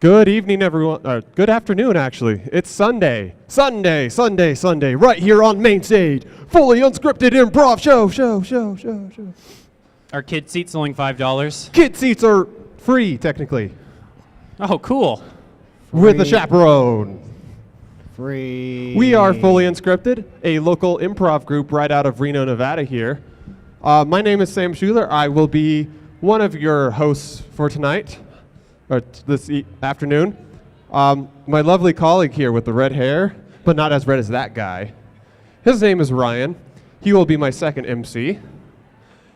Good evening, everyone. Good afternoon, actually. It's Sunday, right here on main stage. Fully unscripted improv show. Are kid seats only $5? Kid seats are free, technically, Oh, cool. with a chaperone. Free. We are Fully Unscripted, a local improv group right out of Reno, Nevada here. My name is Sam Schuler. I will be one of your hosts for tonight, or this afternoon. My lovely colleague here with the red hair, but not as red as that guy. His name is Ryan. He will be my second MC.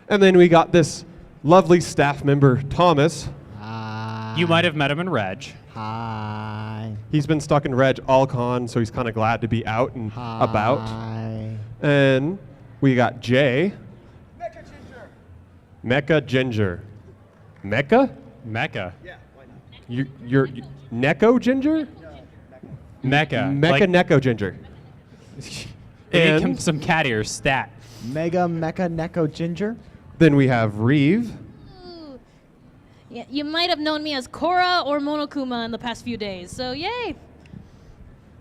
And then we got this lovely staff member, Thomas. Hi. You might have met him in Reg. Hi. He's been stuck in Reg all con, so he's kind of glad to be out and about. Hi. And we got Jay. Mecca Ginger. Mecca? Mecca. You're Necco Ginger? Mecca. Mecca Necco Ginger. It And some cat ears stat. Mega Mecha Neko Ginger. then we have Reeve. Ooh. Yeah, you might have known me as Korra or Monokuma in the past few days, so yay!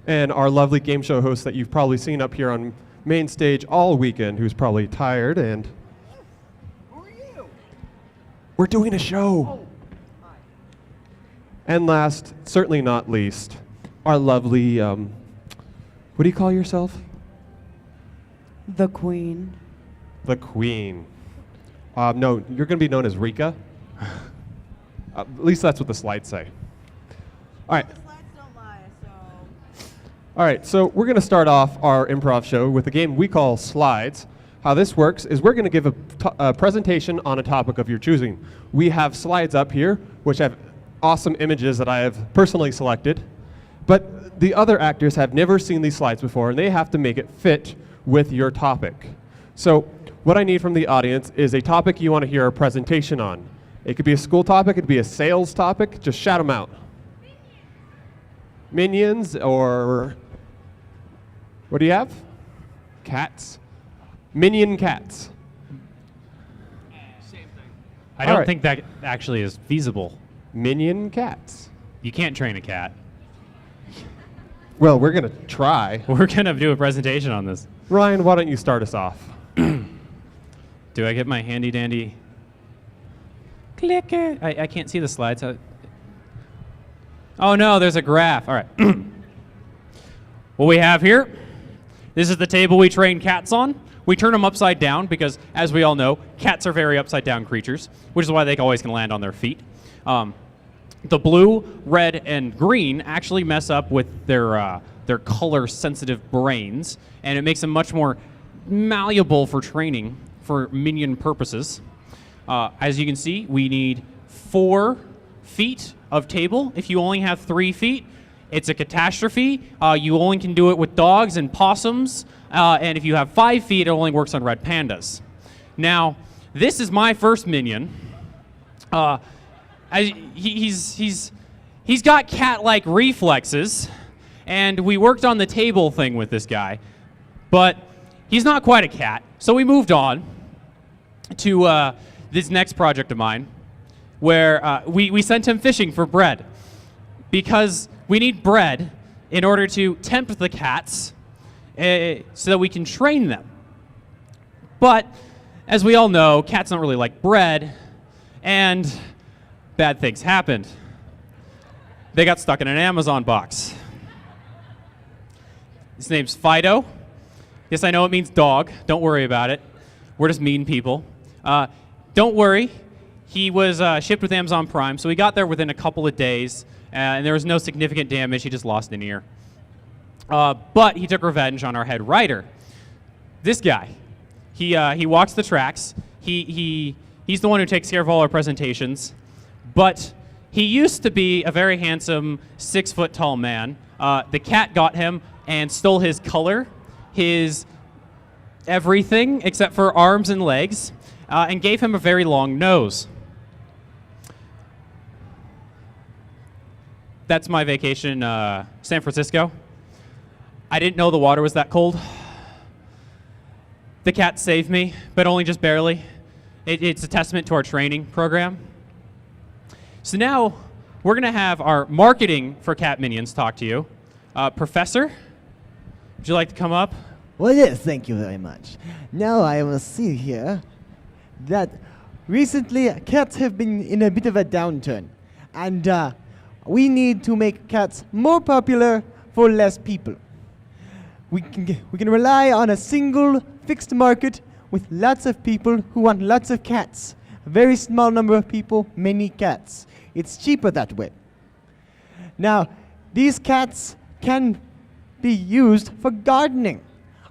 And our lovely game show host that you've probably seen up here on main stage all weekend, who's probably tired and... Who are you? We're doing a show. Oh, hi. And last, certainly not least, our lovely, what do you call yourself? The Queen. The Queen. No, you're going to be known as Rika. At least that's what the slides say. All right. The slides don't lie, so. All right, so we're going to start off our improv show with a game we call Slides. How this works is we're going to give a presentation on a topic of your choosing. We have slides up here, which have awesome images that I have personally selected. But the other actors have never seen these slides before, and they have to make it fit with your topic. So what I need from the audience is a topic you want to hear a presentation on. It could be a school topic, it could be a sales topic, just shout them out. Minions, or what do you have? Cats? Minion cats. Same thing. I All don't right. think that actually is feasible. Minion cats. You can't train a cat. Well, we're going to try. We're going to do a presentation on this. Ryan, why don't you start us off? Do I get my handy dandy clicker? I can't see the slides. Oh no, there's a graph. All right. What we have here, this is the table we train cats on. We turn them upside down because, as we all know, cats are very upside down creatures, which is why they always can land on their feet. The blue, red, and green actually mess up with their color-sensitive brains, and it makes them much more malleable for training for minion purposes. As you can see, we need 4 feet of table. If you only have 3 feet, it's a catastrophe. You only can do it with dogs and possums, and if you have 5 feet, it only works on red pandas. Now, this is my first minion. He's got cat-like reflexes, and we worked on the table thing with this guy, but he's not quite a cat, so we moved on to this next project of mine, where we sent him fishing for bread, because we need bread in order to tempt the cats so that we can train them. But, as we all know, cats don't really like bread, and bad things happened. They got stuck in an Amazon box. His name's Fido. Yes, I know it means dog. Don't worry about it. We're just mean people. Don't worry. He was shipped with Amazon Prime, so he got there within a couple of days, and there was no significant damage. He just lost an ear. But he took revenge on our head writer. This guy. He walks the tracks. He's the one who takes care of all our presentations. But he used to be a very handsome 6-foot-tall man. The cat got him and stole his color, his everything except for arms and legs, and gave him a very long nose. That's my vacation in San Francisco. I didn't know the water was that cold. The cat saved me, but only just barely. It's a testament to our training program. So now, we're going to have our marketing for cat minions talk to you. Professor, would you like to come up? Well, yes, thank you very much. Now I will see here that recently cats have been in a bit of a downturn, and we need to make cats more popular for less people. We can rely on a single fixed market with lots of people who want lots of cats. A very small number of people, many cats. It's cheaper that way. Now, these cats can be used for gardening.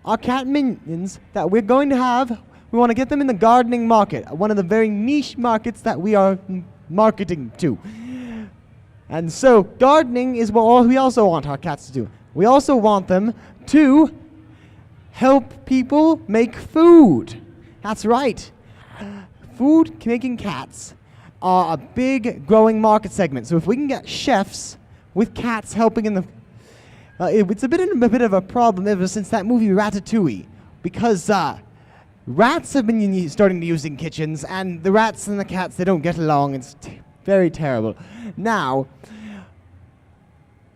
Our cat minions that we're going to have, we want to get them in the gardening market, one of the very niche markets that we are marketing to. And so, gardening is what we also want our cats to do. We also want them to help people make food. That's right. Food-making cats are a big growing market segment. So if we can get chefs with cats helping in the... it's a bit of a problem ever since that movie Ratatouille. Because rats have been starting to use in kitchens, and the rats and the cats, they don't get along. It's very terrible. Now,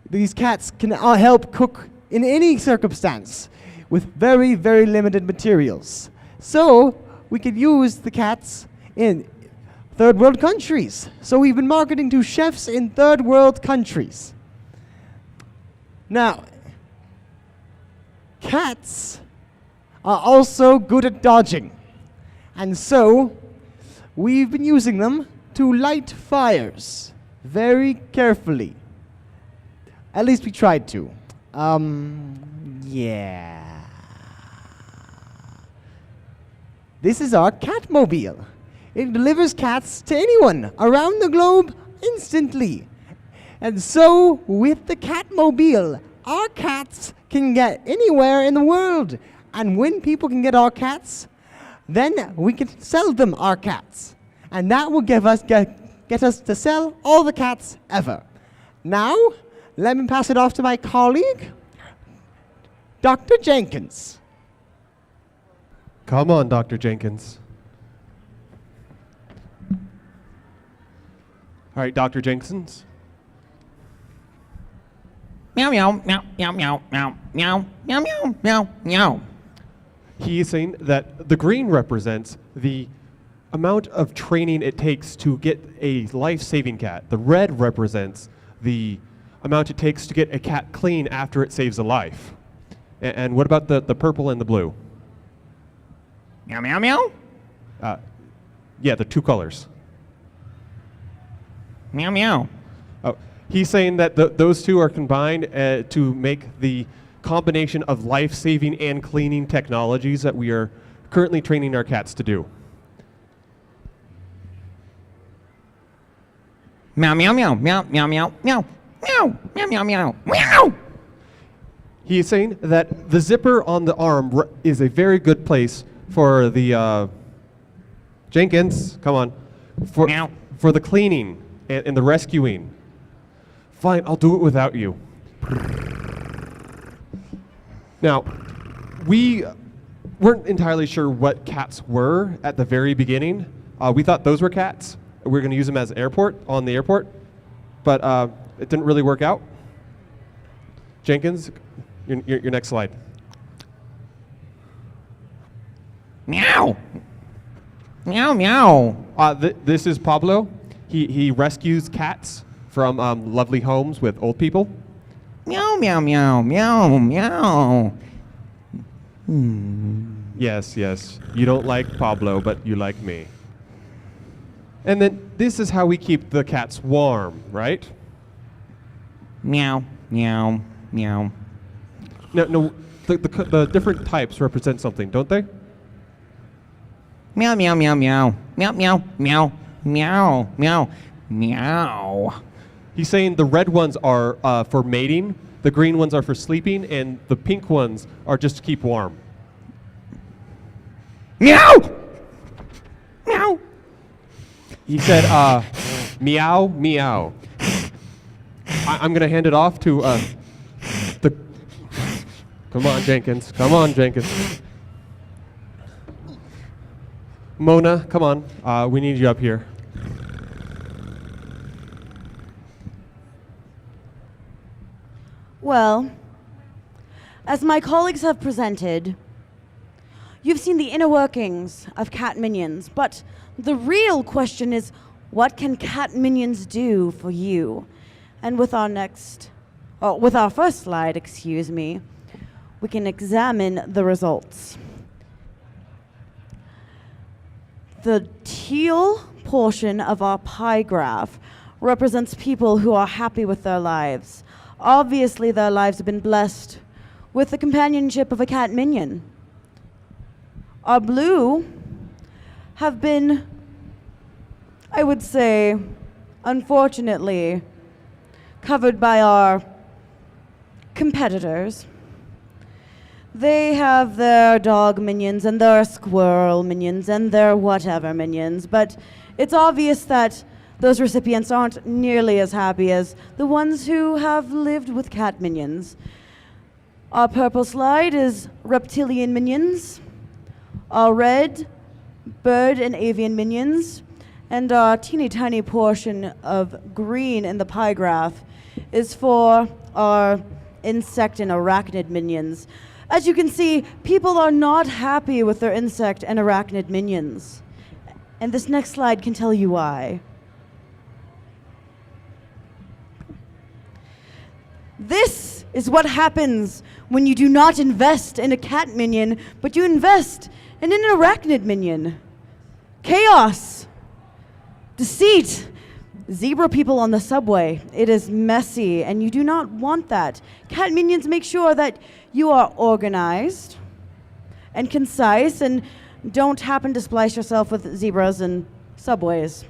these cats can help cook in any circumstance with very, very limited materials. So we could use the cats in third world countries. So we've been marketing to chefs in third world countries. Now, cats are also good at dodging. And so we've been using them to light fires very carefully. At least we tried to. Yeah. This is our Catmobile. It delivers cats to anyone around the globe instantly. And so, with the Catmobile, our cats can get anywhere in the world. And when people can get our cats, then we can sell them our cats. And that will get us to sell all the cats ever. Now, let me pass it off to my colleague, Dr. Jenkins. Come on, Dr. Jenkins. All right, Dr. Jenkins. Meow meow meow meow meow meow meow meow meow meow meow. He is saying that the green represents the amount of training it takes to get a life-saving cat. The red represents the amount it takes to get a cat clean after it saves a life. And what about the purple and the blue? Meow meow meow. Yeah, the two colors. Meow meow. Oh, he's saying that those two are combined to make the combination of life-saving and cleaning technologies that we are currently training our cats to do. Meow meow meow meow meow meow meow meow meow meow meow meow. He is saying that the zipper on the arm is a very good place for the Jenkins. Come on, Meow. for the cleaning and the rescuing. Fine, I'll do it without you. Now, we weren't entirely sure what cats were at the very beginning. We thought those were cats. We were going to use them as on the airport, but it didn't really work out. Jenkins, your next slide. Meow. Meow meow. This is Pablo. He rescues cats from lovely homes with old people. Meow meow meow meow meow. Yes, yes. You don't like Pablo, but you like me. And then this is how we keep the cats warm, right? Meow meow meow. No, the different types represent something, don't they? Meow meow meow meow meow meow meow meow meow meow. He's saying the red ones are for mating, the green ones are for sleeping, and the pink ones are just to keep warm. Meow meow. He said, meow, meow. I'm going to hand it off to the... Come on, Jenkins. Come on, Jenkins. Mona, come on. We need you up here. Well, as my colleagues have presented, you've seen the inner workings of cat minions, but the real question is, what can cat minions do for you? And with our first slide, excuse me, we can examine the results. The teal portion of our pie graph represents people who are happy with their lives. Obviously, their lives have been blessed with the companionship of a cat minion. Our blue have been, I would say, unfortunately, covered by our competitors. They have their dog minions and their squirrel minions and their whatever minions, but it's obvious that those recipients aren't nearly as happy as the ones who have lived with cat minions. Our purple slide is reptilian minions, our red, bird and avian minions, and our teeny tiny portion of green in the pie graph is for our insect and arachnid minions. As you can see, people are not happy with their insect and arachnid minions. And this next slide can tell you why. This is what happens when you do not invest in a cat minion, but you invest in an arachnid minion. Chaos, deceit, zebra people on the subway. It is messy, and you do not want that. Cat minions make sure that you are organized and concise and don't happen to splice yourself with zebras and subways.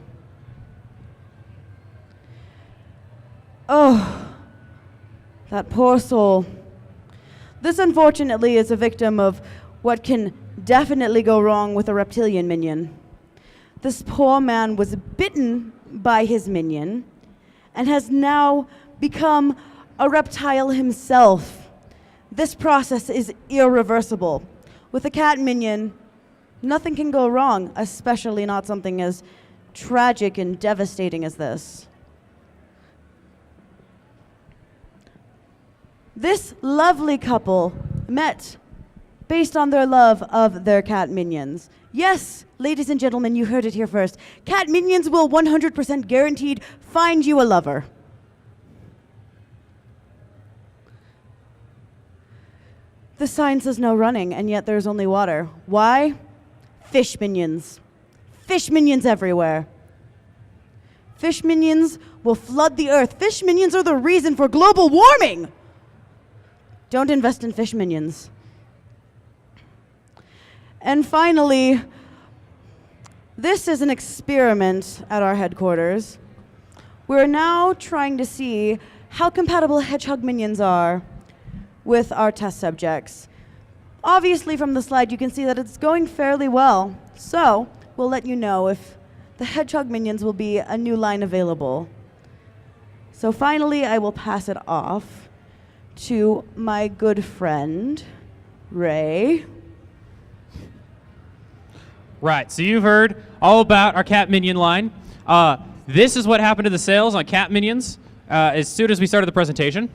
Oh, that poor soul. This, unfortunately, is a victim of what can definitely go wrong with a reptilian minion. This poor man was bitten by his minion and has now become a reptile himself. This process is irreversible. With a cat minion, nothing can go wrong, especially not something as tragic and devastating as this. This lovely couple met based on their love of their cat minions. Yes, ladies and gentlemen, you heard it here first. Cat minions will 100% guaranteed find you a lover. The sign says no running, and yet there's only water. Why? Fish minions. Fish minions everywhere. Fish minions will flood the earth. Fish minions are the reason for global warming. Don't invest in fish minions. And finally, this is an experiment at our headquarters. We're now trying to see how compatible hedgehog minions are with our test subjects. Obviously, from the slide, you can see that it's going fairly well. So we'll let you know if the hedgehog minions will be a new line available. So finally, I will pass it off to my good friend, Ray. Right, so you've heard all about our cat minion line. This is what happened to the sales on cat minions as soon as we started the presentation.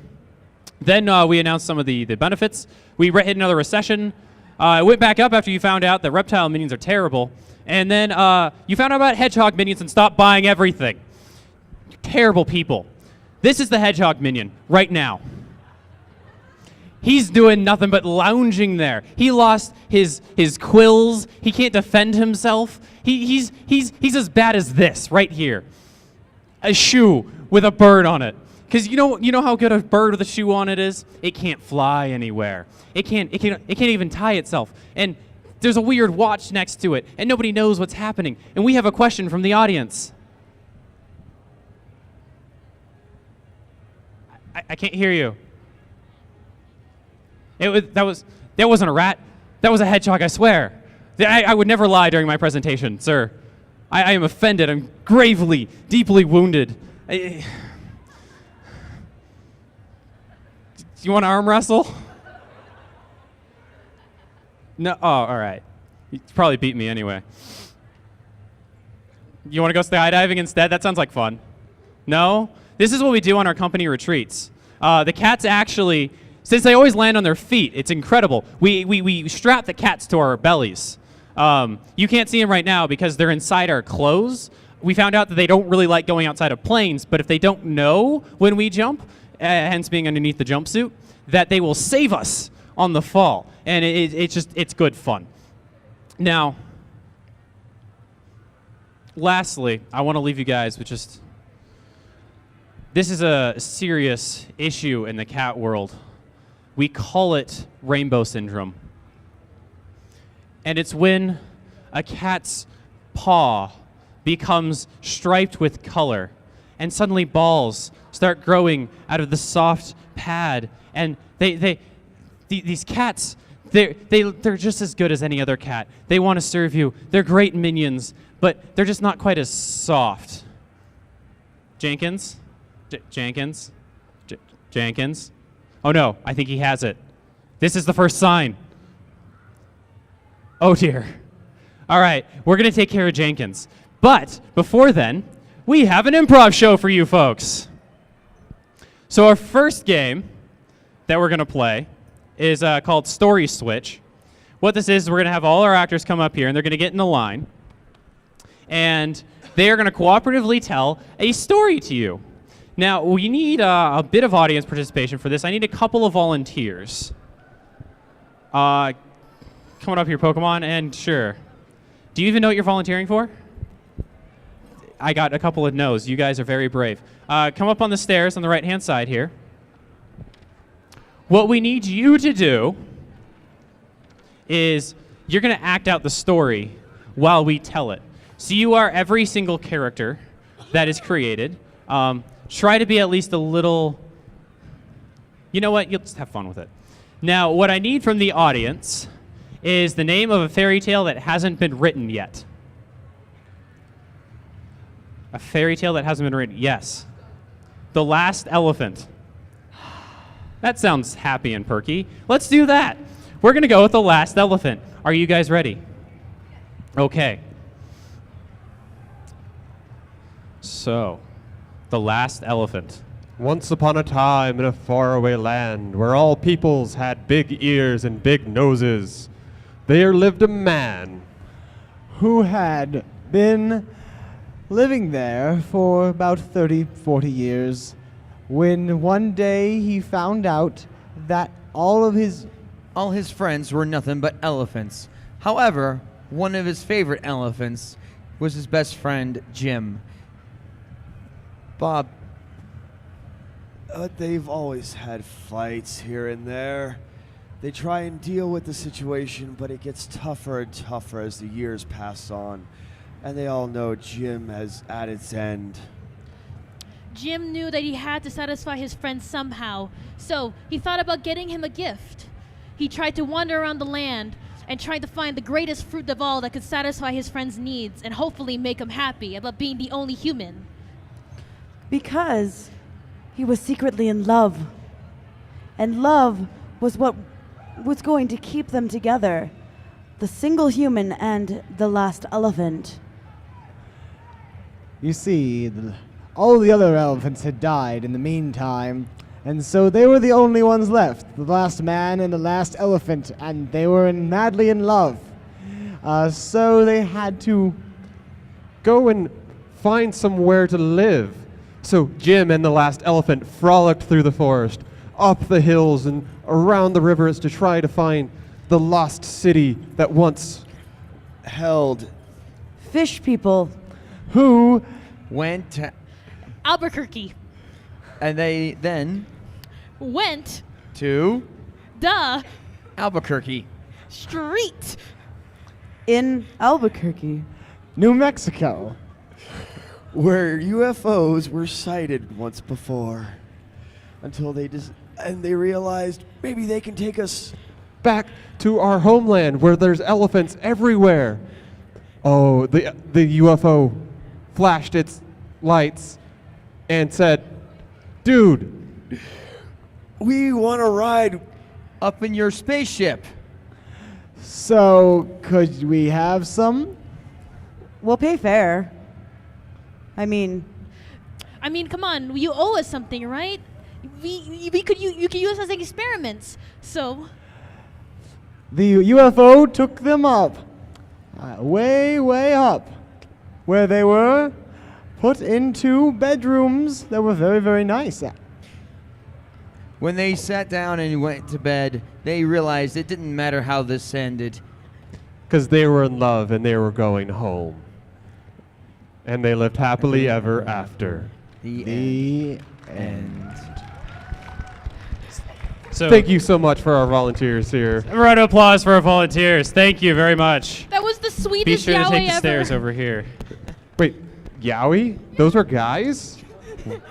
Then we announced some of the benefits. We hit another recession. It went back up after you found out that reptile minions are terrible. And then you found out about hedgehog minions and stopped buying everything. Terrible people. This is the hedgehog minion right now. He's doing nothing but lounging there. He lost his quills. He can't defend himself. He's as bad as this right here. A shoe with a bird on it. Because you know how good a bird with a shoe on it is? It can't fly anywhere. It can't even tie itself. And there's a weird watch next to it, and nobody knows what's happening. And we have a question from the audience. I can't hear you. That wasn't a rat. That was a hedgehog, I swear. I would never lie during my presentation, sir. I am offended. I'm gravely, deeply wounded. Do you want to arm wrestle? No. Oh, all right. You probably beat me anyway. You want to go skydiving instead? That sounds like fun. No? This is what we do on our company retreats. The cats actually, since they always land on their feet, it's incredible. We strap the cats to our bellies. You can't see them right now because they're inside our clothes. We found out that they don't really like going outside of planes, but if they don't know when we jump, hence being underneath the jumpsuit, that they will save us on the fall. And it's good fun. Now, lastly, I want to leave you guys with this is a serious issue in the cat world. We call it rainbow syndrome. And it's when a cat's paw becomes striped with color and suddenly balls start growing out of the soft pad. And these cats, they're just as good as any other cat. They want to serve you. They're great minions, but they're just not quite as soft. Jenkins? Jenkins? Jenkins? Oh no, I think he has it. This is the first sign. Oh dear. All right, we're going to take care of Jenkins. But before then, we have an improv show for you folks. So our first game that we're going to play is called Story Switch. What this is, we're going to have all our actors come up here, and they're going to get in a line. And they are going to cooperatively tell a story to you. Now, we need a bit of audience participation for this. I need a couple of volunteers. Coming up here, Pokemon, and sure. Do you even know what you're volunteering for? I got a couple of no's. You guys are very brave. Come up on the stairs on the right-hand side here. What we need you to do is you're going to act out the story while we tell it. So you are every single character that is created. Try to be at least a little... You know what? You'll just have fun with it. Now, what I need from the audience is the name of a fairy tale that hasn't been written yet. A fairy tale that hasn't been written. Yes. The Last Elephant. That sounds happy and perky. Let's do that. We're going to go with The Last Elephant. Are you guys ready? Okay. So, The Last Elephant. Once upon a time in a faraway land where all peoples had big ears and big noses, there lived a man who had been living there for about 30, 40 years, when one day he found out that all his friends were nothing but elephants. However, one of his favorite elephants was his best friend, Jim. Bob, they've always had fights here and there. They try and deal with the situation, but it gets tougher and tougher as the years pass on. And they all know Jim is at its end. Jim knew that he had to satisfy his friend somehow, so he thought about getting him a gift. He tried to wander around the land and tried to find the greatest fruit of all that could satisfy his friend's needs and hopefully make him happy about being the only human. Because he was secretly in love. And love was what was going to keep them together. The single human and the last elephant. You see, all the other elephants had died in the meantime, and so they were the only ones left, the last man and the last elephant, and they were madly in love. So they had to go and find somewhere to live. So Jim and the last elephant frolicked through the forest, up the hills and around the rivers to try to find the lost city that once held fish people who went to Albuquerque. And they then Went to the Albuquerque street in Albuquerque, New Mexico, where UFOs were sighted once before, until they realized maybe they can take us back to our homeland where there's elephants everywhere. Oh, the UFO flashed its lights and said, "Dude, we want to ride up in your spaceship. So could we have some?" we'll pay fair. I mean, come on, you owe us something, right? we could you could use as experiments. So The UFO took them up, way, way up, where they were put into bedrooms that were very, very nice. When they sat down and went to bed, they realized it didn't matter how this ended. Because they were in love and they were going home. And they lived happily ever after. The end. So Thank you so much for our volunteers here. a round of applause for our volunteers. Thank you very much. that was the Be sweetest sure to Yahweh take the ever. stairs over here. Wait, Yowie? Those are guys? No,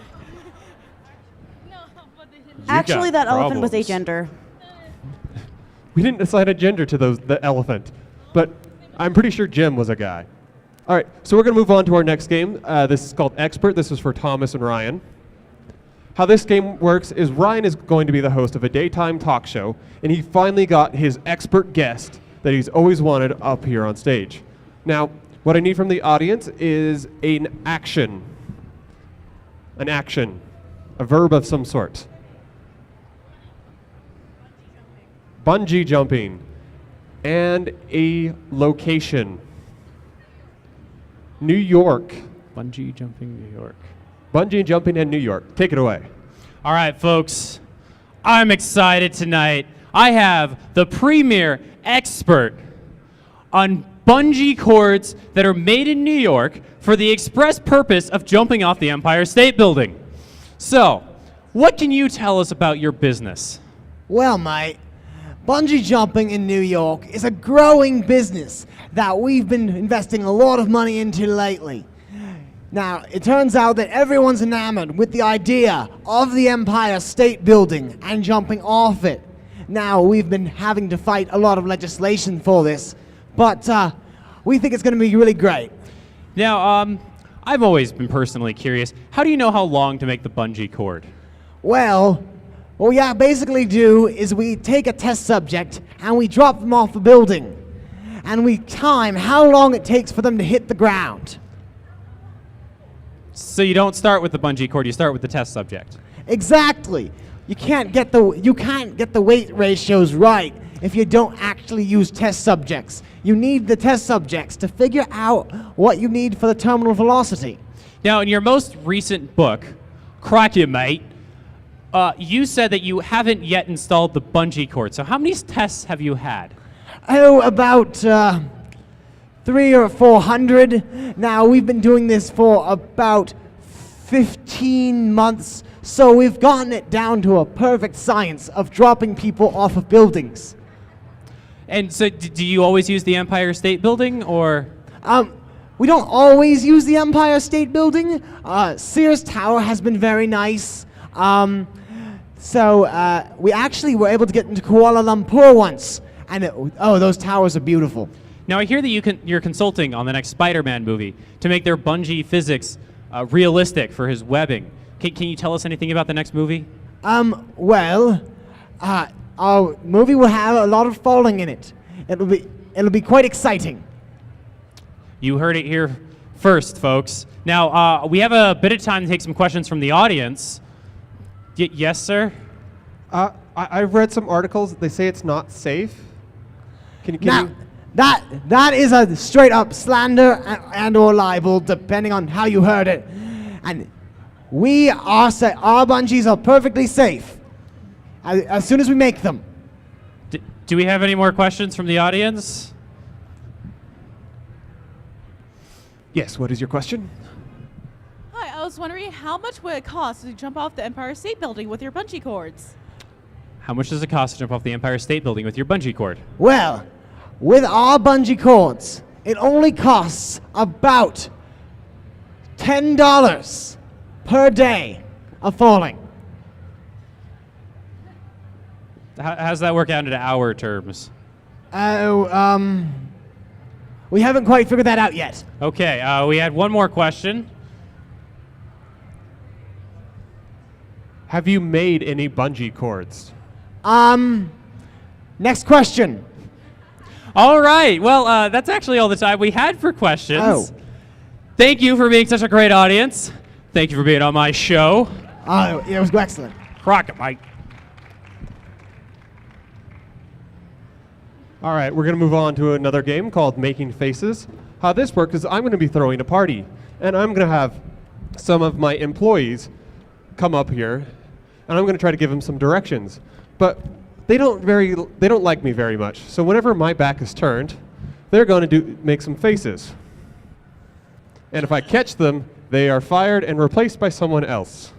but they didn't. Actually, that elephant was problems. agender. We didn't assign a gender to the elephant, but I'm pretty sure Jim was a guy. All right, so we're going to move on to our next game. This is called Expert. This is for Thomas and Ryan. How this game works is Ryan is going to be the host of a daytime talk show, and he finally got his expert guest that he's always wanted up here on stage. Now, what I need from the audience is an action. An action. A verb of some sort. Bungee jumping, and a location. New York. Bungee jumping New York. Bungee jumping in New York. Take it away. All right, folks. I'm excited tonight. I have the premier expert on bungee cords that are made in New York for the express purpose of jumping off the Empire State Building. So, what can you tell us about your business? Well, mate, bungee jumping in New York is a growing business that we've been investing a lot of money into lately. Now, it turns out that everyone's enamored with the idea of the Empire State Building and jumping off it. Now, we've been having to fight a lot of legislation for this, but we think it's going to be really great. Now, I've always been personally curious. How do you know how long to make the bungee cord? Well, what we basically do is we take a test subject and we drop them off a building, and we time how long it takes for them to hit the ground. So you don't start with the bungee cord, you start with the test subject. Exactly. You can't get the weight ratios right if you don't actually use test subjects. You need the test subjects to figure out what you need for the terminal velocity. Now, in your most recent book, Crikey Mate, you said that you haven't yet installed the bungee cord. So how many tests have you had? Oh, about 300 or 400. Now, we've been doing this for about 15 months, so we've gotten it down to a perfect science of dropping people off of buildings. And so do you always use the Empire State Building, or? We don't always use the Empire State Building. Sears Tower has been very nice. So we actually were able to get into Kuala Lumpur once, and those towers are beautiful. Now, I hear that you're consulting on the next Spider-Man movie to make their bungee physics realistic for his webbing. Can you tell us anything about the next movie? Well, our movie will have a lot of falling in it. It'll be quite exciting. You heard it here first, folks. Now, we have a bit of time to take some questions from the audience. Yes, sir? I've read some articles. They say it's not safe. Can Now, you? that is a straight up slander and or libel, depending on how you heard it. And our bungees are perfectly safe as soon as we make them. Do we have any more questions from the audience? Yes, what is your question? Hi, I was wondering how much would it cost to jump off the Empire State Building with your bungee cords? How much does it cost to jump off the Empire State Building with your bungee cord? Well, with our bungee cords, it only costs about $10 per day of falling. How's that work out into hour terms? We haven't quite figured that out yet. Okay, we had one more question. Have you made any bungee cords? Next question. All right, well, that's actually all the time we had for questions. Oh. Thank you for being such a great audience. Thank you for being on my show. It was excellent. Crockett, Mike. All right, we're going to move on to another game called Making Faces. How this works is I'm going to be throwing a party, and I'm going to have some of my employees come up here, and I'm going to try to give them some directions. But they don't like me very much. So whenever my back is turned, they're going to make some faces. And if I catch them, they are fired and replaced by someone else.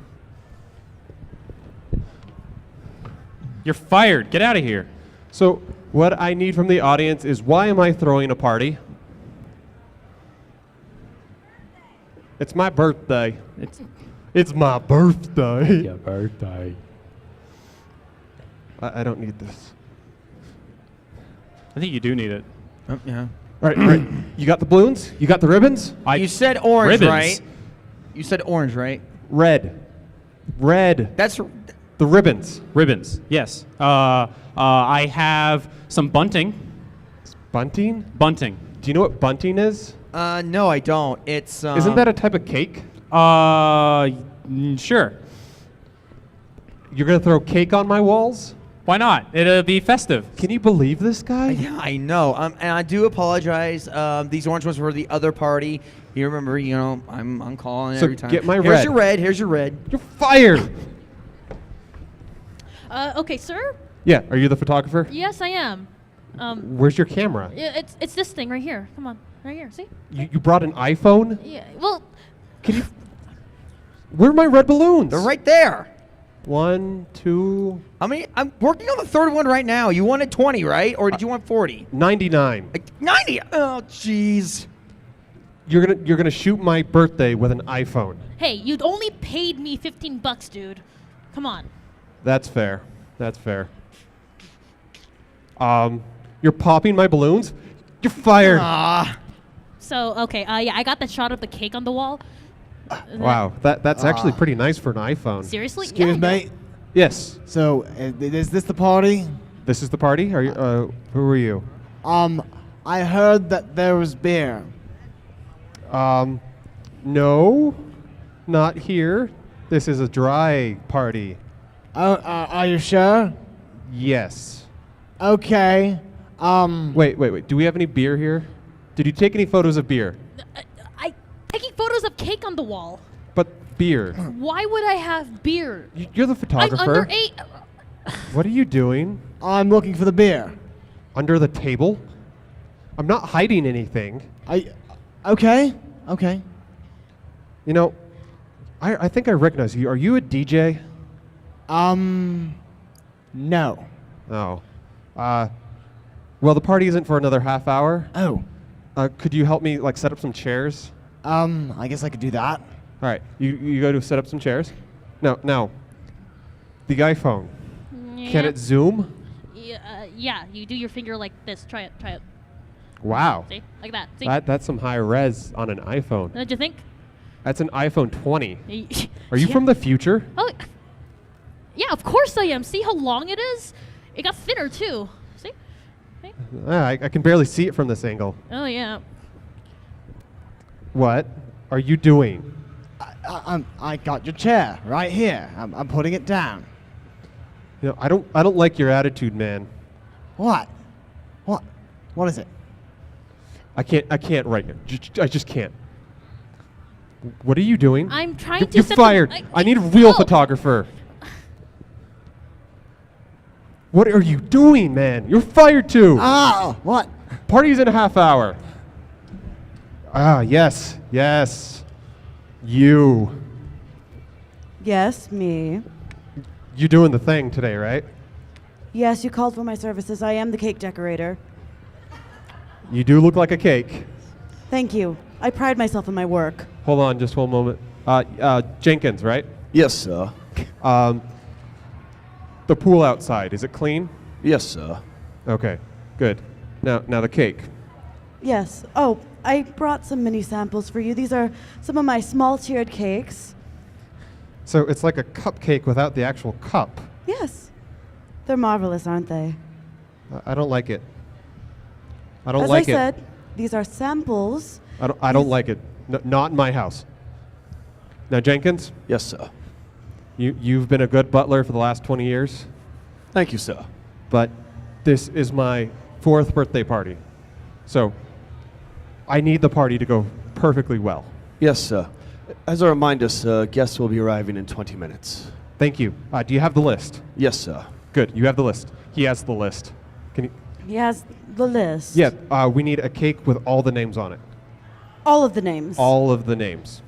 You're fired. Get out of here. So what I need from the audience is, why am I throwing a party? It's my birthday. It's my birthday. Your birthday. I don't need this. I think you do need it. Oh, yeah. All right. You got the balloons? You got the ribbons? You said orange, ribbons. right? You said orange, right? Red. That's The ribbons. Ribbons. Yes. I have some bunting. Bunting? Bunting. Do you know what bunting is? no, I don't. It's Isn't that a type of cake? Sure. You're going to throw cake on my walls? Why not? It'll be festive. Can you believe this guy? Yeah, I know. And I do apologize. These orange ones were the other party. You remember, I'm calling So every time. get my Here's red. your red. Here's your red. You're fired. Okay, sir? Yeah, are you the photographer? Yes, I am. Where's your camera? It's this thing right here. Come on. Right here. See? You brought an iPhone? Yeah. Well, Can you... Where are my red balloons? They're right there. 1, 2... How many? I'm working on the third one right now. You wanted 20, right? Or did you want 40? 99. 90. Oh, jeez. You're gonna shoot my birthday with an iPhone. hey, you'd only paid me $15, dude. Come on. That's fair. That's fair. You're popping my balloons? You're fired. Ah. So, okay, yeah, I got the shot of the cake on the wall. Wow, that's actually pretty nice for an iPhone. Seriously? Excuse Yeah, me. Yes, So, is this the party? this is the party. Are you? Who are you? I heard that there was beer. No, not here. This is a dry party. Oh, are you sure? Yes. Okay. Wait. Do we have any beer here? Did you take any photos of beer? I taking photos of cake on the wall. But beer. Why would I have beer? You're the I'm photographer. underage. What are you doing? I'm looking for the beer. Under the table? I'm not hiding anything. Okay. You know, I think I recognize you. Are you a DJ? No. Oh. Well, the party isn't for another half hour. Oh. Could you help me, like, set up some chairs? I guess I could do that. All right, you go to set up some chairs. Now, the iPhone. Can it zoom? Yeah, you do your finger like this. Try it. Wow. See? Like that. See? That's some high res on an iPhone. What'd you think? That's an iPhone 20. Are you Yeah. from the future? Oh, yeah, of course I am. See how long it is? It got thinner, too. See? See? I can barely see it from this angle. Oh, yeah. What are you doing? I got your chair right here. I'm putting it down. You know, I don't like your attitude, man. What? What is it? I can't right now. I just can't. What are you doing? I'm trying to You're set fired. the, I need a real Oh. photographer. What are you doing, man? You're fired too. What? Party's in a half hour. Yes. You. Yes, me. You doing the thing today, right? Yes, you called for my services. I am the cake decorator. You do look like a cake. Thank you. I pride myself in my work. Hold on, just one moment. Jenkins, right? Yes, sir. The pool outside, is it clean? Yes, sir. Okay, good. Now the cake. Yes. Oh, I brought some mini samples for you. These are some of my small tiered cakes. So it's like a cupcake without the actual cup. Yes. They're marvelous, aren't they? I don't like it. I don't As like I it. said, these are samples. I don't like it. Not in my house. Now, Jenkins, Yes, sir. You've been a good butler for the last 20 years, Thank you, sir. but this is my 4th birthday party. So I need the party to go perfectly well. Yes, sir. As a reminder, sir, guests will be arriving in 20 minutes. Thank you. Do you have the list? Yes, sir. Good. You have the list. He has the list. Can you? He has the list. Yeah. We need a cake with all the names on it. All of the names. All of the names.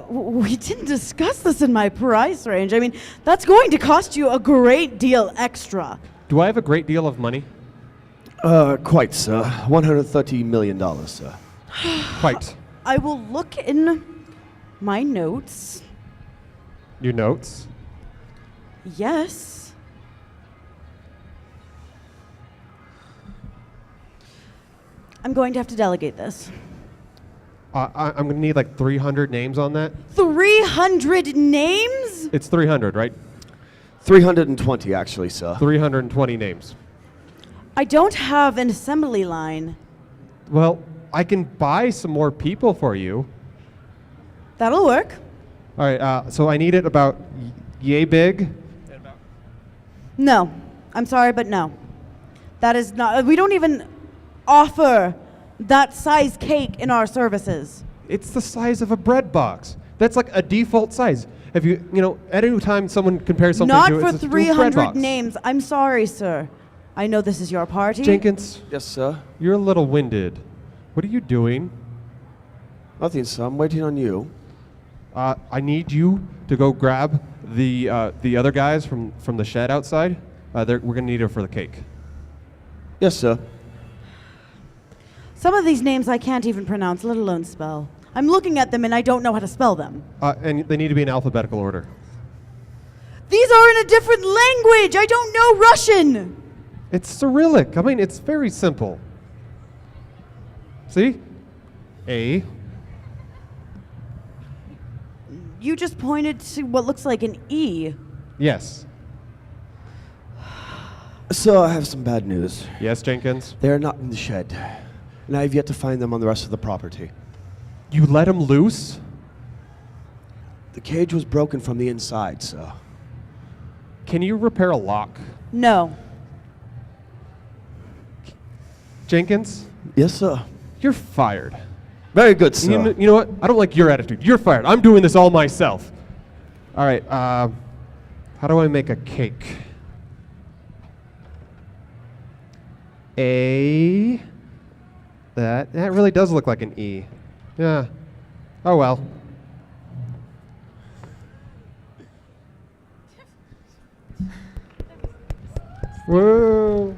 We didn't discuss this in my price range. I mean, that's going to cost you a great deal extra. Do I have a great deal of money? Quite, sir. $130 million, sir. Quite. I will look in my notes. Your notes? Yes. I'm going to have to delegate this. I'm going to need like 300 names on that. 300 names? It's 300, right? 320, actually, sir. 320 names. I don't have an assembly line. Well, I can buy some more people for you. That'll work. All right, so I need it about yay big. No. I'm sorry, but no. That is not. We don't even offer that size cake in our services. It's the size of a bread box. That's like a default size. If any time someone compares something Not to for it's a bread 300 box. names. I'm sorry, sir. I know this is your party. Jenkins, Yes, sir. you're a little winded. What are you doing? Nothing, sir. I'm waiting on you. I need you to go grab the other guys from the shed outside. We're gonna need it for the cake. Yes, sir. Some of these names I can't even pronounce, let alone spell. I'm looking at them and I don't know how to spell them. And they need to be in alphabetical order. These are in a different language. I don't know Russian. It's Cyrillic. I mean, it's very simple. See? A. You just pointed to what looks like an E. Yes. So I have some bad news. Yes, Jenkins. They are not in the shed, and I have yet to find them on the rest of the property. You let him loose? The cage was broken from the inside, sir. Can you repair a lock? No. Jenkins, Yes, sir. you're fired. Very good, sir. You know what? I don't like your attitude. You're fired. I'm doing this all myself. All right. How do I make a cake? A. That really does look like an E. Yeah. Oh well. Whoa.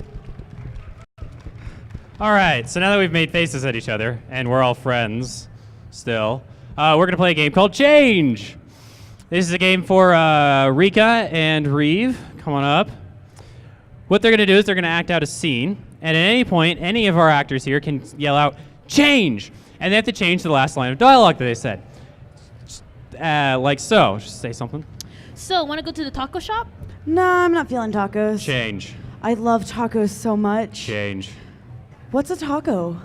All right, so now that we've made faces at each other and we're all friends still, we're going to play a game called Change. This is a game for Rika and Reeve. Come on up. What they're going to do is they're going to act out a scene, and at any point, any of our actors here can yell out, "Change!" And they have to change the last line of dialogue that they said. Like so. Just say something. So, want to go to the taco shop? No, I'm not feeling tacos. Change. I love tacos so much. Change. What's a taco?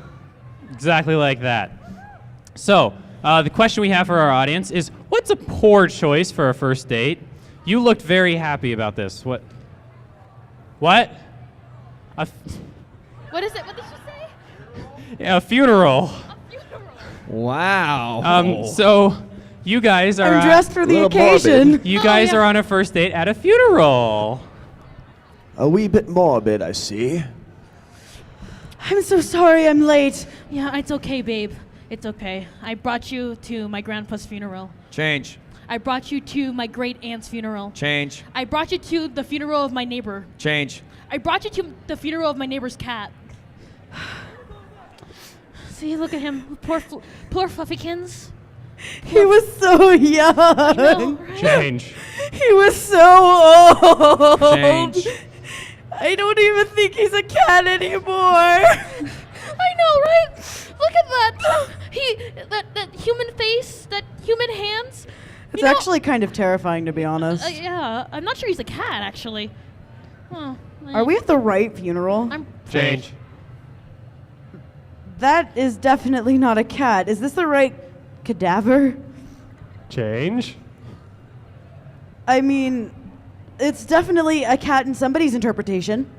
Exactly like that. So, the question we have for our audience is, what's a poor choice for a first date? You looked very happy about this. What? What is it? What did you say? A funeral. A funeral. Wow. So, you guys are. I'm dressed for the little occasion. morbid. You Oh, guys yeah. are on a first date at a funeral. A wee bit morbid, I see. I'm so sorry I'm late. Yeah, it's okay, babe. It's okay. I brought you to my grandpa's funeral. Change. I brought you to my great aunt's funeral. Change. I brought you to the funeral of my neighbor. Change. I brought you to the funeral of my neighbor's cat. See, look at him. Poor Fluffykins. He was so young. I know, right? Change. He was so old. Change. I don't even think he's a cat anymore. I know, right? Look at that. That human face, that human hands. It's You know- actually kind of terrifying, to be honest. Yeah, I'm not sure he's a cat, actually. Huh. Are we at the right funeral? I'm Change. That is definitely not a cat. Is this the right cadaver? Change. I mean, it's definitely a cat in somebody's interpretation.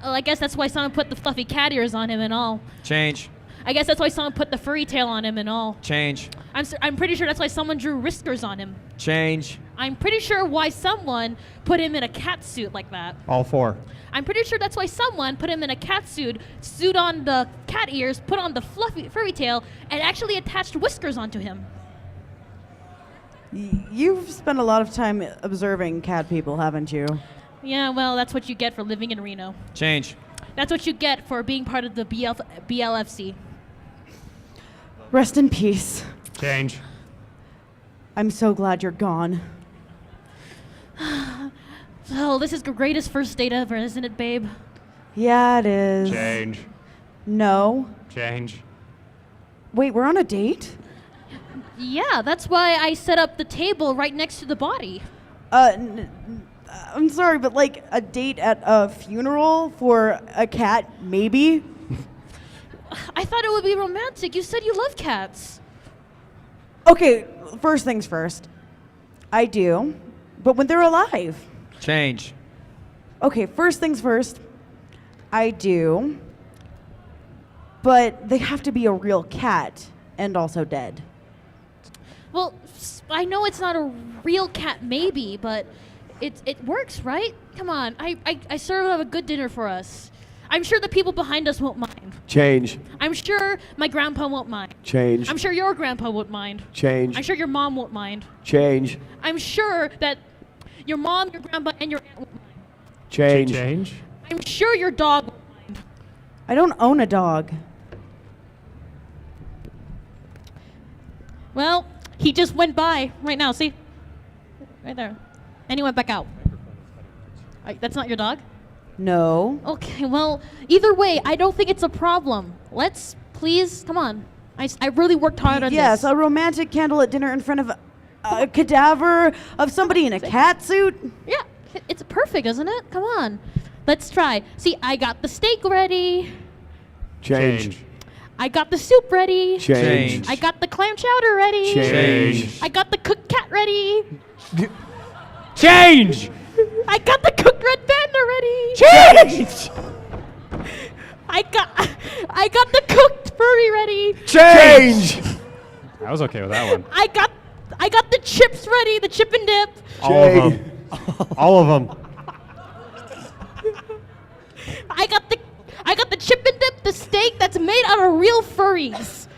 Well, I guess that's why someone put the fluffy cat ears on him and all. Change. I guess that's why someone put the furry tail on him and all. Change. I'm pretty sure that's why someone drew whiskers on him. Change. I'm pretty sure why someone put him in a cat suit like that. All 4. I'm pretty sure that's why someone put him in a cat suit, sewed on the cat ears, put on the fluffy furry tail, and actually attached whiskers onto him. You've spent a lot of time observing cat people, haven't you? Yeah, well, that's what you get for living in Reno. Change. That's what you get for being part of the BLFC. Rest in peace. Change. I'm so glad you're gone. Oh, this is the greatest first date ever, isn't it, babe? Yeah, it is. Change. No. Change. Wait, we're on a date? Yeah, that's why I set up the table right next to the body. I'm sorry, but like a date at a funeral for a cat, maybe? I thought it would be romantic. You said you love cats. Okay, first things first. I do, but when they're alive. Change. Okay, first things first. I do, but they have to be a real cat and also dead. Well, I know it's not a real cat, maybe, but it works, right? Come on, I serve up a good dinner for us. I'm sure the people behind us won't mind. Change. I'm sure my grandpa won't mind. Change. I'm sure your grandpa won't mind. Change. I'm sure your mom won't mind. Change. I'm sure that your mom, your grandpa, and your aunt won't mind. Change. Change. I'm sure your dog won't mind. I don't own a dog. Well, he just went by right now, see? Right there. And he went back out. That's not your dog? No. Okay, well, either way, I don't think it's a problem. Let's, please, come on. I really worked hard on Yes, this. a romantic candlelit dinner in front of a cadaver of somebody in a cat suit. Yeah, it's perfect, isn't it? Come on. Let's try. See, I got the steak ready. Change. I got the soup ready. Change. I got the clam chowder ready. Change. I got the cooked cat ready. Change. I got the cooked red panda ready. Change. I got the cooked furry ready. Change. I was okay with that one. I got the chips ready, the chip and dip. All of them. All of them. I got the chip and dip, the steak that's made out of real furries.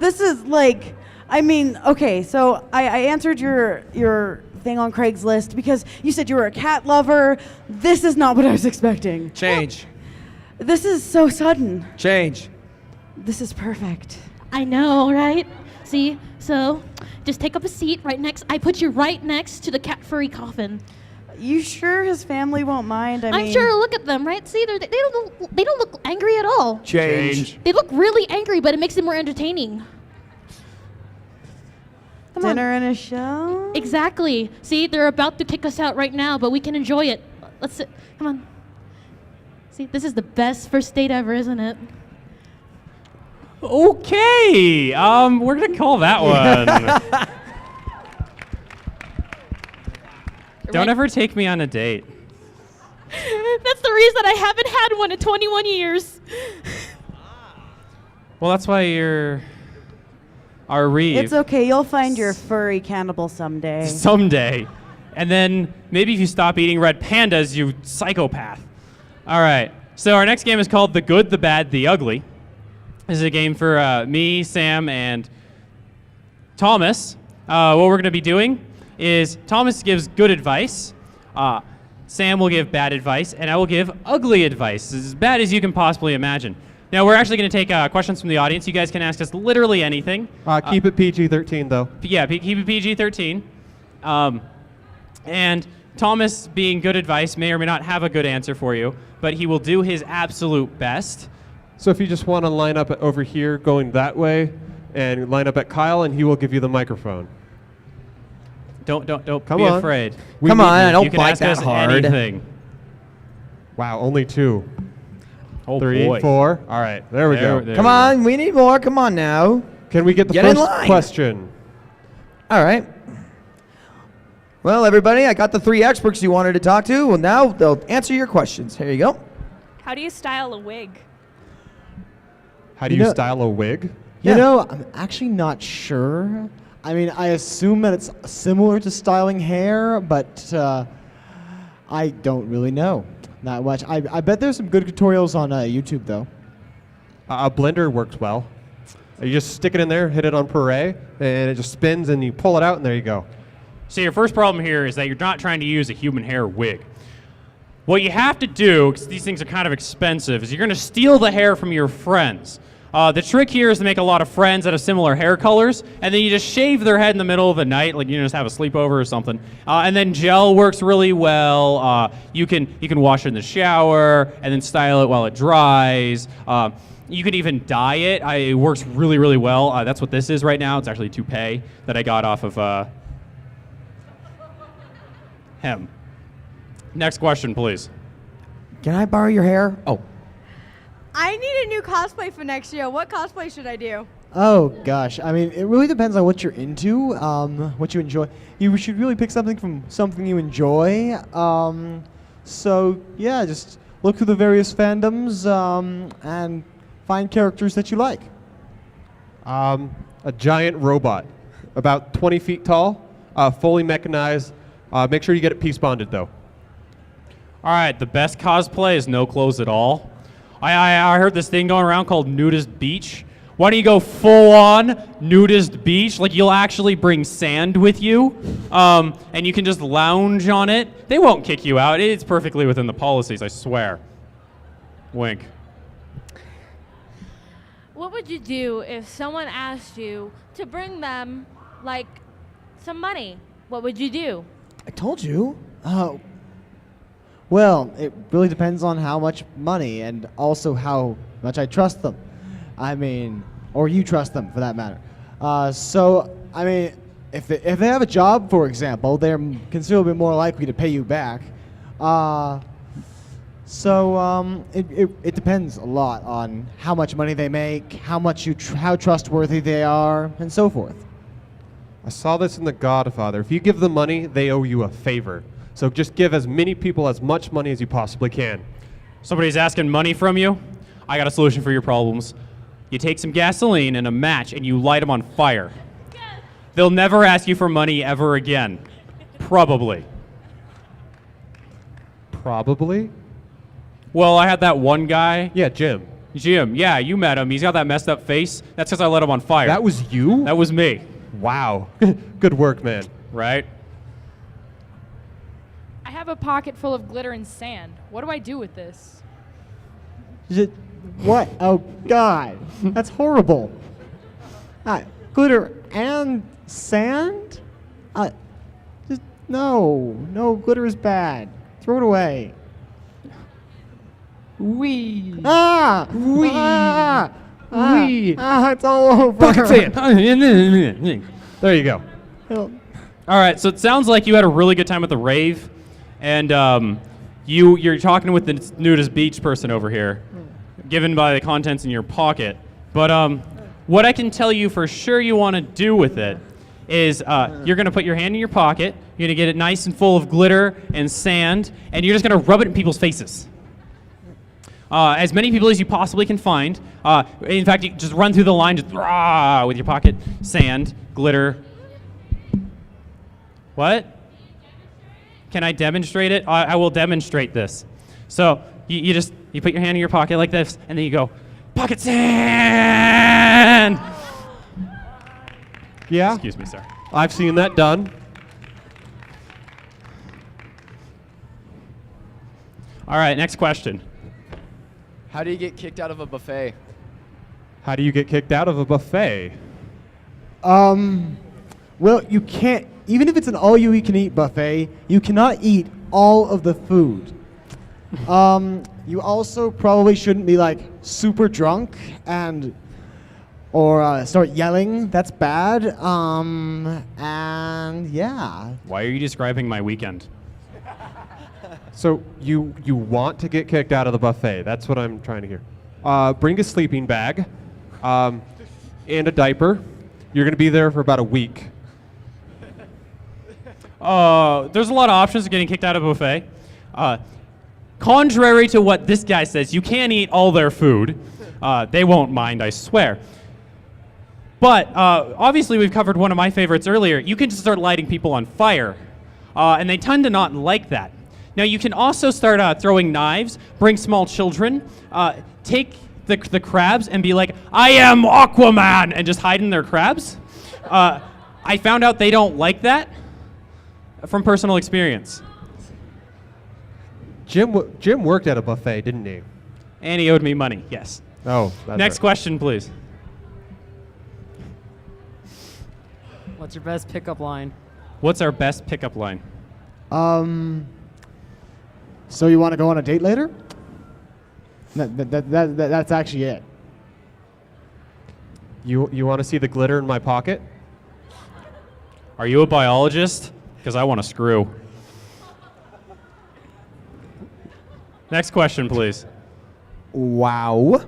This is like, I mean, okay, so I answered your thing on Craigslist because you said you were a cat lover. This is not what I was expecting. Change. This is so sudden. Change. This is perfect. I know, right? See, so just take up a seat right next. I put you right next to the cat furry coffin. You sure his family won't mind? I I'm mean, sure. Look at them, right? See, they don't look angry at all. Change. They look really angry, but it makes it more entertaining. Come on. dinner and a show? Exactly. See, they're about to kick us out right now, but we can enjoy it. Let's sit. Come on. See, this is the best first date ever, isn't it? Okay. We're gonna call that one. Don't Right. ever take me on a date. That's the reason I haven't had one in 21 years. Well, that's why you're our Reeve. It's okay. You'll find your furry cannibal someday. Someday. And then maybe if you stop eating red pandas, you psychopath. All right. So our next game is called The Good, the Bad, the Ugly. This is a game for me, Sam, and Thomas. What we're going to be doing is Thomas gives good advice, Sam will give bad advice, and I will give ugly advice, as bad as you can possibly imagine. Now, we're actually going to take questions from the audience. You guys can ask us literally anything. Keep it PG-13, though. Yeah, keep it PG-13. And Thomas, being good advice, may or may not have a good answer for you, but he will do his absolute best. So if you just want to line up over here going that way and line up at Kyle, and he will give you the microphone. Don't Come be on. afraid. Come on, I You don't can bite ask that us hard. anything. Wow, only 2. Oh 3, boy. 4. All right, there we go. There Come we go. on, we need more. Come on now. Can we get the Get in first line. question? All right. Well, everybody, I got the 3 experts you wanted to talk to. Well, now they'll answer your questions. Here you go. How do you style a wig? How do you style a wig? You know, I'm actually not sure. I mean, I assume that it's similar to styling hair, but I don't really know that much. I bet there's some good tutorials on YouTube, though. A blender works well. You just stick it in there, hit it on puree, and it just spins, and you pull it out, and there you go. So your first problem here is that you're not trying to use a human hair wig. What you have to do, because these things are kind of expensive, is you're going to steal the hair from your friends. The trick here is to make a lot of friends that have similar hair colors, and then you just shave their head in the middle of the night, like you just have a sleepover or something. And then gel works really well. You can wash it in the shower, and then style it while it dries. You can even dye it. It works really, really well. That's what this is right now. It's actually a toupee that I got off of him. Next question, please. Can I borrow your hair? Oh. I need a new cosplay for next year. What cosplay should I do? Oh gosh, I mean, it really depends on what you're into, what you enjoy. You should really pick something from something you enjoy. So yeah, just look through the various fandoms and find characters that you like. A giant robot, about 20 feet tall, fully mechanized. Make sure you get it piece bonded, though. All right, the best cosplay is no clothes at all. I heard this thing going around called Nudist Beach. Why don't you go full-on Nudist Beach? Like, you'll actually bring sand with you, and you can just lounge on it. They won't kick you out. It's perfectly within the policies, I swear. Wink. What would you do if someone asked you to bring them, like, some money? What would you do? I told you. Well, it really depends on how much money and also how much I trust them. I mean, or you trust them for that matter. So, I mean, if they have a job, for example, they're considerably more likely to pay you back. It depends a lot on how much money they make, how trustworthy they are, and so forth. I saw this in The Godfather. If you give them money, they owe you a favor. So just give as many people as much money as you possibly can. Somebody's asking money from you? I got a solution for your problems. You take some gasoline and a match and you light them on fire. Yes. They'll never ask you for money ever again. Probably. Probably? Well, I had that one guy. Yeah, Jim. Jim, yeah, you met him. He's got that messed up face. That's because I lit him on fire. That was you? That was me. Wow. Good work, man. Right? I have a pocket full of glitter and sand. What do I do with this? What? Oh, God. That's horrible. Glitter and sand? No, glitter is bad. Throw it away. Wee. Wee. Wee. It's all over. Pocket sand. There you go. All right, so it sounds like you had a really good time at the rave, and you're talking with the Nudist Beach person over here, given by the contents in your pocket. But what I can tell you for sure you want to do with it is you're going to put your hand in your pocket, you're going to get it nice and full of glitter and sand, and you're just going to rub it in people's faces. As many people as you possibly can find. In fact, you just run through the line, just with your pocket, sand, glitter. What? Can I demonstrate it? I will demonstrate this. So you put your hand in your pocket like this, and then you go, pocket sand! Yeah? Excuse me, sir. I've seen that done. All right, next question. How do you get kicked out of a buffet? How do you get kicked out of a buffet? Well, you can't, even if it's an all-you-can-eat buffet, you cannot eat all of the food. You also probably shouldn't be like super drunk or start yelling. That's bad. And yeah. Why are you describing my weekend? So you want to get kicked out of the buffet. That's what I'm trying to hear. Bring a sleeping bag and a diaper. You're going to be there for about a week. there's a lot of options of getting kicked out of a buffet. Contrary to what this guy says, you can eat all their food. They won't mind, I swear. But obviously, we've covered one of my favorites earlier. You can just start lighting people on fire, and they tend to not like that. Now, you can also start throwing knives, bring small children, take the crabs and be like, I am Aquaman, and just hide in their crabs. I found out they don't like that from personal experience. Jim worked at a buffet, didn't he? And he owed me money, yes. Oh, that's Next right. question, please. What's your best pickup line? What's our best pickup line? So you want to go on a date later? That's actually it. You want to see the glitter in my pocket? Are you a biologist? Because I want to screw. Next question, please. Wow.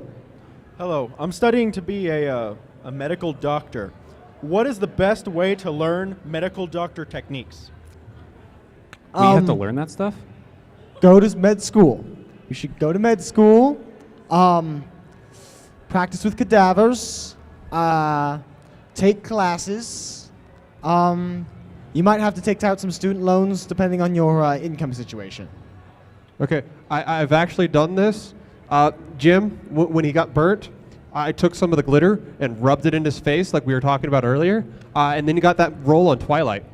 Hello, I'm studying to be a medical doctor. What is the best way to learn medical doctor techniques? We have to learn that stuff? Go to med school. You should go to med school. Practice with cadavers. Take classes. You might have to take out some student loans depending on your income situation. Okay, I've actually done this. Jim, when he got burnt, I took some of the glitter and rubbed it in his face like we were talking about earlier, and then he got that role on Twilight.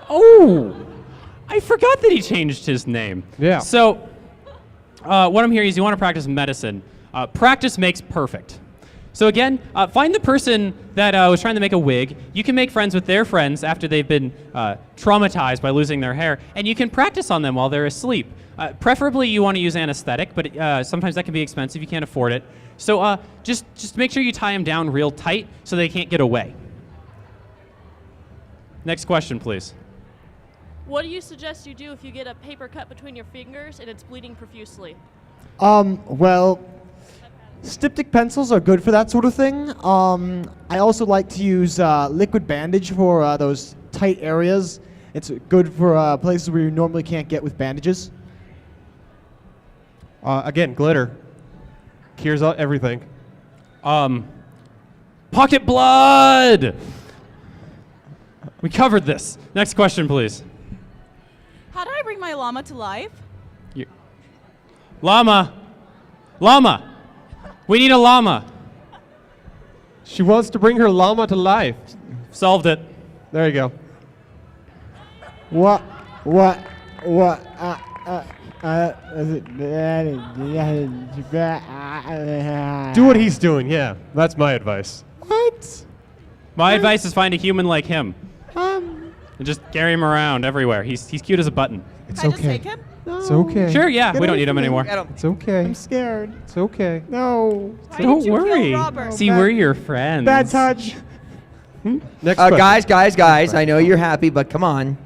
Oh, I forgot that he changed his name. Yeah. So, what I'm hearing is you want to practice medicine. Practice makes perfect. So again, find the person that was trying to make a wig. You can make friends with their friends after they've been traumatized by losing their hair, and you can practice on them while they're asleep. Preferably, you want to use anesthetic, but sometimes that can be expensive. You can't afford it. So just make sure you tie them down real tight so they can't get away. Next question, please. What do you suggest you do if you get a paper cut between your fingers and it's bleeding profusely? Well, styptic pencils are good for that sort of thing. I also like to use liquid bandage for those tight areas. It's good for places where you normally can't get with bandages. Again, glitter cures out everything. Pocket blood! We covered this. Next question, please. How do I bring my llama to life? Llama! Llama! We need a llama. She wants to bring her llama to life. Solved it. There you go. What? Do what he's doing, yeah. That's my advice. What? My advice is find a human like him. And just carry him around everywhere. He's cute as a button. It's Can I just okay. take him? It's okay. Sure, yeah. Get We don't away need him from me. anymore. It's okay. I'm scared. It's okay. No. Why Don't did you kill worry. Robert? See, we're your friends. Bad touch. Next question. Guys, I know you're happy, but come on.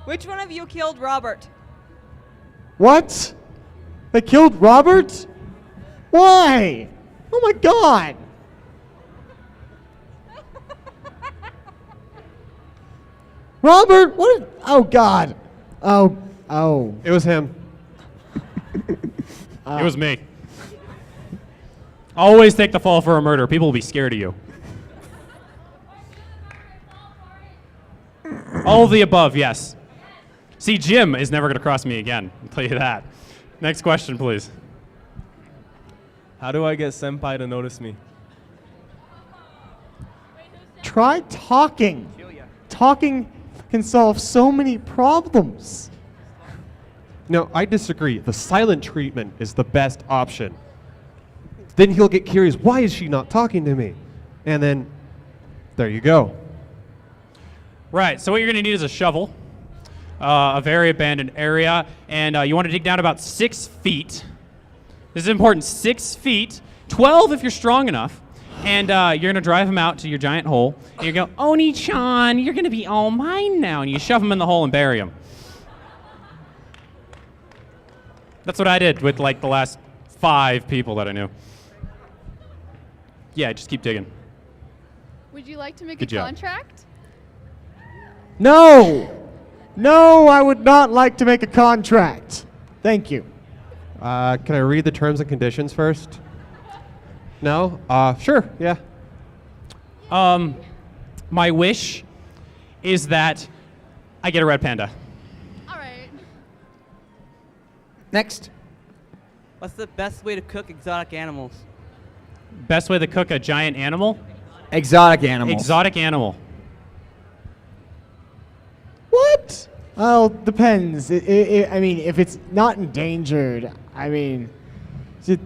Which one of you killed Robert? What? They killed Robert? Why? Oh my God. Robert, what? Oh God. Oh. It was him. It was me. Always take the fall for a murder. People will be scared of you. All of the above, yes. See, Jim is never going to cross me again. I'll tell you that. Next question, please. How do I get Senpai to notice me? Try talking. Talking can solve so many problems. No, I disagree. The silent treatment is the best option. Then he'll get curious, why is she not talking to me? And then, there you go. Right, so what you're going to need is a shovel, a very abandoned area, and you want to dig down about 6 feet. This is important, 6 feet, 12 if you're strong enough, and you're going to drive him out to your giant hole, and you go, Oni-chan, you're going to be all mine now, and you shove him in the hole and bury him. That's what I did with like the last 5 people that I knew. Yeah, just keep digging. Would you like to make Good a job. contract? No! No, I would not like to make a contract. Thank you. Can I read the terms and conditions first? No? Sure, yeah. My wish is that I get a red panda. Next. What's the best way to cook exotic animals? Best way to cook a giant animal? Exotic animals. Exotic animal. What? Well, depends. I mean, if it's not endangered, I mean,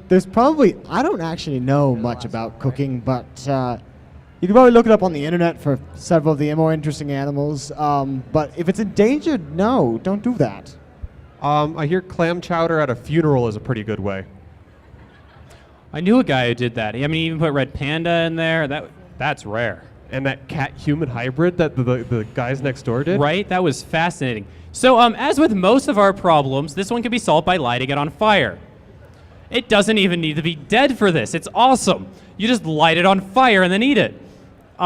there's probably, I don't actually know much about cooking, but you can probably look it up on the internet for several of the more interesting animals. But if it's endangered, no, don't do that. I hear clam chowder at a funeral is a pretty good way. I knew a guy who did that. I mean, he even put red panda in there. That's rare. And that cat-human hybrid that the guys next door did? Right? That was fascinating. So, as with most of our problems, this one can be solved by lighting it on fire. It doesn't even need to be dead for this. It's awesome. You just light it on fire and then eat it. So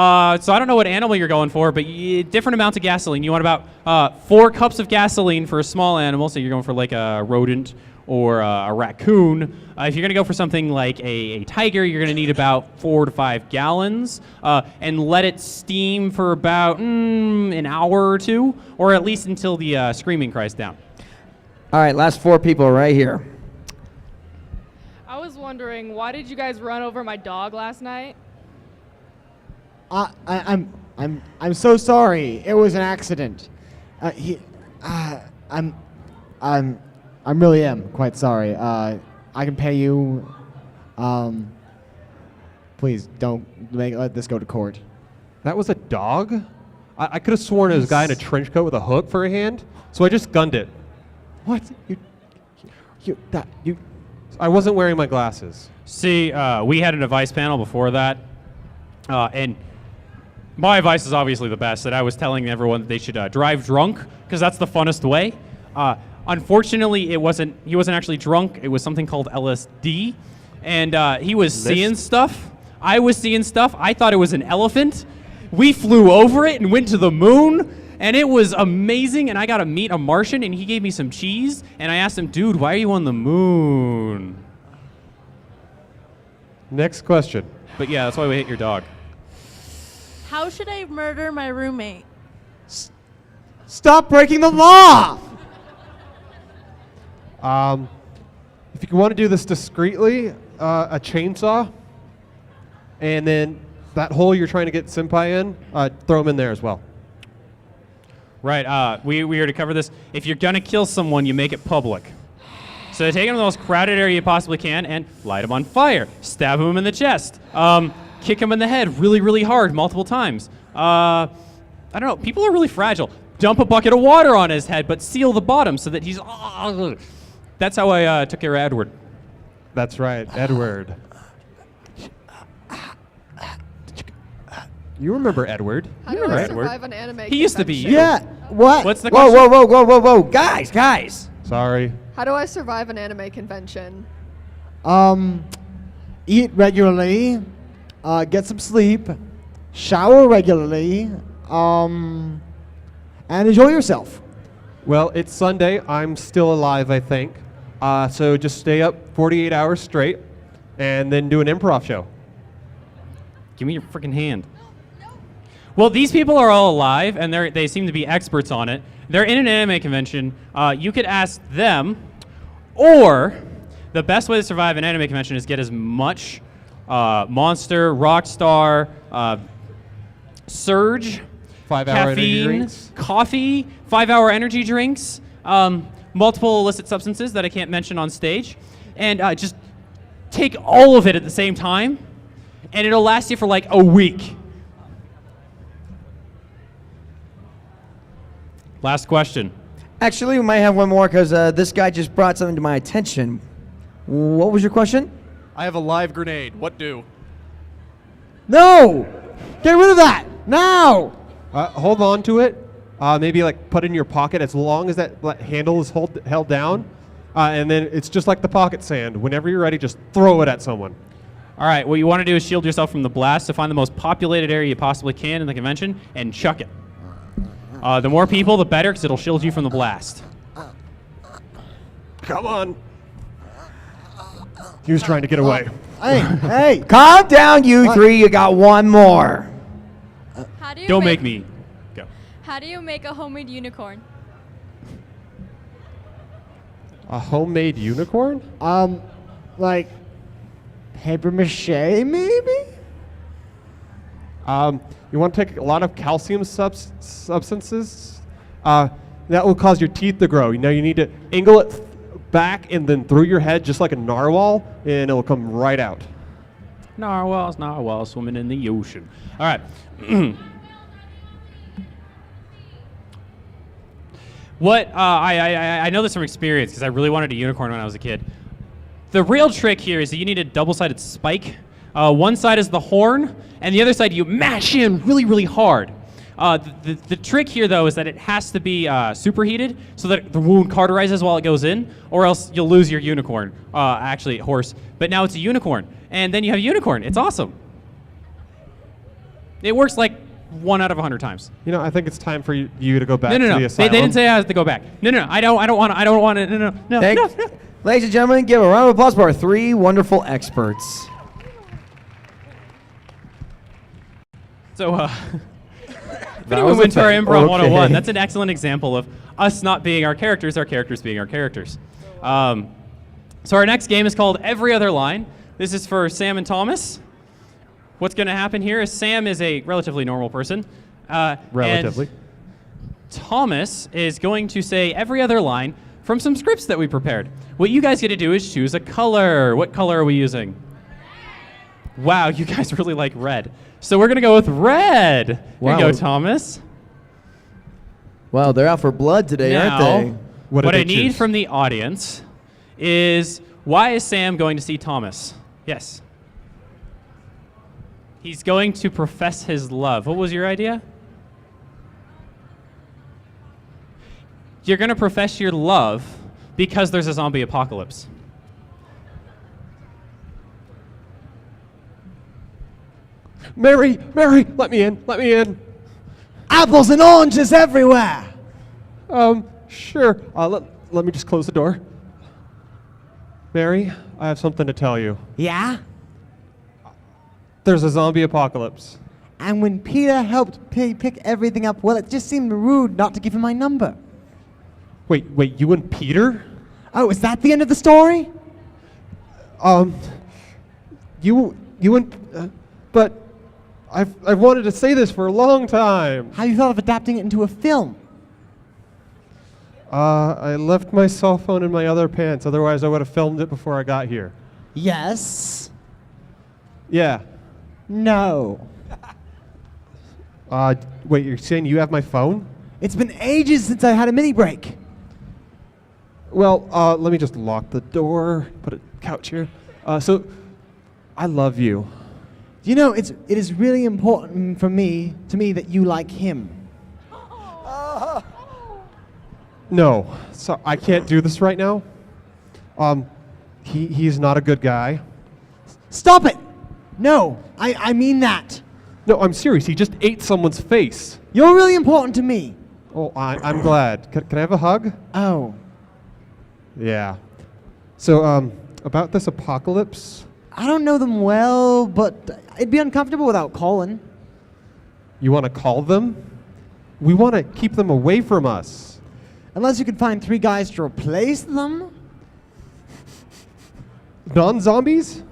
I don't know what animal you're going for, but different amounts of gasoline. You want about 4 cups of gasoline for a small animal, so you're going for like a rodent or a raccoon. If you're going to go for something like a tiger, you're going to need about 4 to 5 gallons, and let it steam for about an hour or 2, or at least until the screaming cries down. All right, last 4 people right here. I was wondering, why did you guys run over my dog last night? I'm so sorry. It was an accident. I'm really am quite sorry. I can pay you. Please don't let this go to court. That was a dog? I could have sworn it was a guy in a trench coat with a hook for a hand, so I just gunned it. What? I wasn't wearing my glasses. See, we had an advice panel before that, and my advice is obviously the best, that I was telling everyone that they should drive drunk, because that's the funnest way. Unfortunately, he wasn't actually drunk. It was something called LSD, and he was seeing stuff. I was seeing stuff. I thought it was an elephant. We flew over it and went to the moon, and it was amazing, and I got to meet a Martian, and he gave me some cheese, and I asked him, dude, why are you on the moon? Next question. But yeah, that's why we hit your dog. How should I murder my roommate? Stop breaking the law! If you want to do this discreetly, a chainsaw, and then that hole you're trying to get Senpai in, throw him in there as well. Right, we are to cover this. If you're gonna kill someone, you make it public. So take him to the most crowded area you possibly can and light him on fire. Stab him in the chest. Kick him in the head really, really hard multiple times. I don't know, people are really fragile. Dump a bucket of water on his head, but seal the bottom so that he's... That's how I took care of Edward. That's right, Edward. You remember Edward. How do I survive an anime He used to be you. Yeah, what? What's the Whoa, question? whoa. Guys. Sorry. How do I survive an anime convention? Eat regularly, get some sleep, shower regularly, and enjoy yourself. Well, it's Sunday. I'm still alive, I think. So just stay up 48 hours straight and then do an improv show. Give me your freaking hand. Well, these people are all alive, and they seem to be experts on it. They're in an anime convention. You could ask them, or the best way to survive an anime convention is get as much Monster, Rockstar, Surge, 5-hour energy caffeine, drinks. coffee, 5-hour energy drinks, multiple illicit substances that I can't mention on stage, and just take all of it at the same time, and it'll last you for like a week. Last question. Actually, we might have one more because this guy just brought something to my attention. What was your question? I have a live grenade. What do? No! Get rid of that! Now! Hold on to it. Maybe like put it in your pocket as long as that handle is held down. And then it's just like the pocket sand. Whenever you're ready, just throw it at someone. All right, what you want to do is shield yourself from the blast, so find the most populated area you possibly can in the convention and chuck it. The more people, the better, because it'll shield you from the blast. Come on. He was trying to get away. Hey. Calm down, you three. You got one more. How do you Don't make me go. How do you make a homemade unicorn? A homemade unicorn? Like paper mache, maybe? You want to take a lot of calcium substances? That will cause your teeth to grow. You know, you need to angle it back and then through your head just like a narwhal, and it'll come right out. Narwhals swimming in the ocean. All right. What I know this from experience because I really wanted a unicorn when I was a kid. The real trick here is that you need a double-sided spike. One side is the horn, and the other side you mash in really, really hard. The trick here, though, is that it has to be superheated so that the wound cauterizes while it goes in, or else you'll lose your unicorn. Actually, horse. But now it's a unicorn, and then you have a unicorn. It's awesome. It works like 1 out of 100 times. You know, I think it's time for you to go back to the No. asylum. They didn't say I have to go back. No. I don't want it. No. Thanks. Ladies and gentlemen, give a round of applause for our 3 wonderful experts. So, if anyone went to our Improv 101, that's an excellent example of us not being our characters being our characters. So our next game is called Every Other Line. This is for Sam and Thomas. What's going to happen here is Sam is a relatively normal person. Relatively. And Thomas is going to say every other line from some scripts that we prepared. What you guys get to do is choose a color. What color are we using? Wow, you guys really like red. So we're going to go with red. Here you go, Thomas. Wow, they're out for blood today, Now, aren't they? What I need from the audience is, why is Sam going to see Thomas? Yes. He's going to profess his love. What was your idea? You're going to profess your love because there's a zombie apocalypse. Mary, let me in. Apples and oranges everywhere. Sure. Let me just close the door. Mary, I have something to tell you. Yeah? There's a zombie apocalypse. And when Peter helped pick everything up, well, it just seemed rude not to give him my number. Wait, you and Peter? Oh, is that the end of the story? You and, but I've wanted to say this for a long time. Have you thought of adapting it into a film? I left my cell phone in my other pants, otherwise I would have filmed it before I got here. Yes. Yeah. No. Wait, you're saying you have my phone? It's been ages since I had a mini break. Well, let me just lock the door, put a couch here. So, I love you. You know, it is really important to me that you like him. No, so I can't do this right now. He's not a good guy. Stop it! No, I mean that. No, I'm serious. He just ate someone's face. You're really important to me. Oh, I'm glad. Can I have a hug? Oh. Yeah. So, about this apocalypse. I don't know them well, but it'd be uncomfortable without Colin. You want to call them? We want to keep them away from us. Unless you can find 3 guys to replace them. Non-zombies?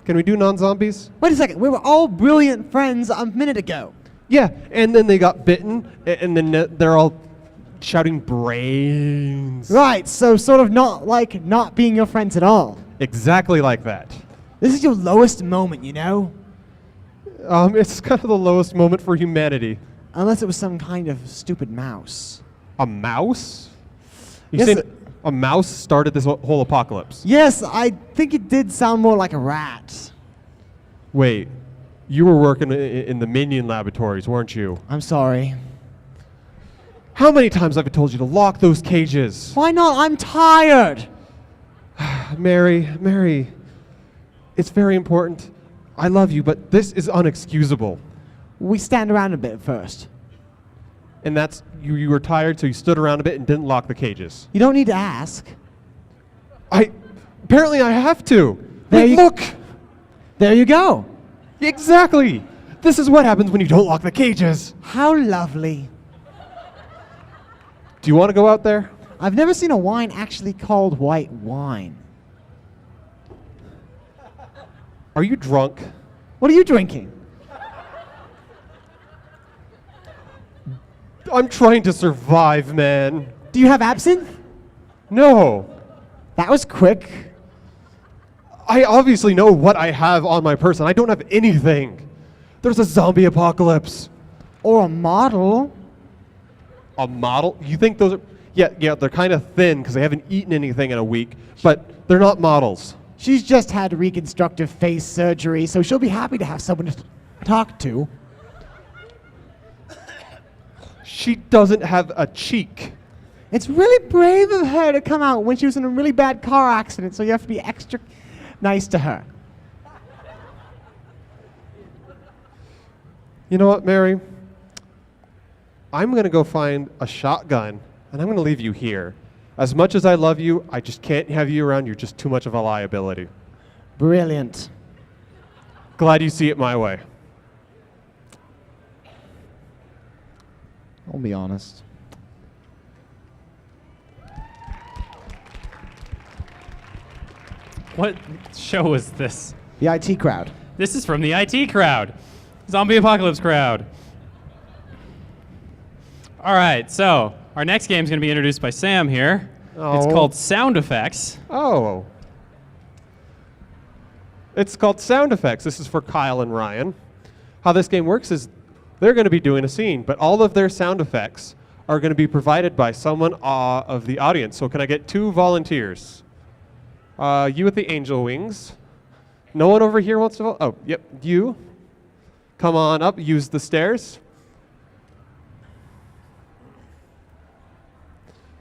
Can we do non-zombies? Wait a second. We were all brilliant friends a minute ago. Yeah, and then they got bitten, and then they're all shouting brains. Right, so sort of not being your friends at all. Exactly like that. This is your lowest moment, you know? It's kind of the lowest moment for humanity. Unless it was some kind of stupid mouse. A mouse? You Yes, saying a mouse started this whole apocalypse? Yes, I think it did sound more like a rat. Wait, you were working in the Minion laboratories, weren't you? I'm sorry. How many times have I told you to lock those cages? Why not? I'm tired. Mary, it's very important. I love you, but this is unexcusable. We stand around a bit first. and that's you were tired, so you stood around a bit and didn't lock the cages. You don't need to ask. Apparently I have to. Look! There you go. Exactly. This is what happens when you don't lock the cages. How lovely. Do you want to go out there? I've never seen a wine actually called white wine. Are you drunk? What are you drinking? I'm trying to survive, man. Do you have absinthe? No. That was quick. I obviously know what I have on my person. I don't have anything. There's a zombie apocalypse. Or a model. A model? You think those are... Yeah, they're kind of thin because they haven't eaten anything in a week, but they're not models. She's just had reconstructive face surgery, so she'll be happy to have someone to talk to. She doesn't have a cheek. It's really brave of her to come out when she was in a really bad car accident, so you have to be extra nice to her. You know what, Mary? I'm going to go find a shotgun, and I'm going to leave you here. As much as I love you, I just can't have you around. You're just too much of a liability. Brilliant. Glad you see it my way. I'll be honest. What show is this? The IT crowd. This is from the IT crowd. Zombie apocalypse crowd. All right, so our next game is going to be introduced by Sam here. It's called Sound Effects. Oh. It's called Sound Effects. This is for Kyle and Ryan. How this game works is they're going to be doing a scene, but all of their sound effects are going to be provided by someone of the audience. So can I get 2 volunteers? You with the angel wings. No one over here wants to Oh, yep, you. Come on up, use the stairs.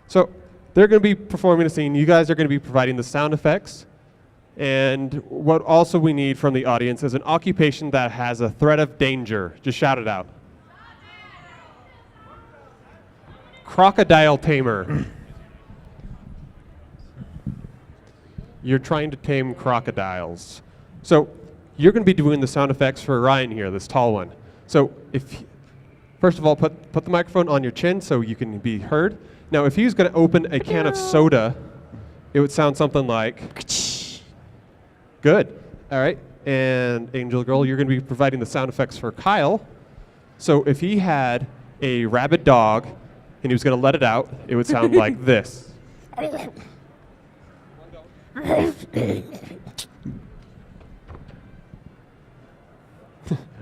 So they're going to be performing a scene. You guys are going to be providing the sound effects. And what also we need from the audience is an occupation that has a threat of danger. Just shout it out. Crocodile tamer. You're trying to tame crocodiles. So you're going to be doing the sound effects for Ryan here, this tall one. So first of all, put the microphone on your chin so you can be heard. Now, if he was going to open a can of soda, it would sound something like... Good. All right. And Angel Girl, you're going to be providing the sound effects for Kyle. So if he had a rabid dog and he was going to let it out, it would sound like this.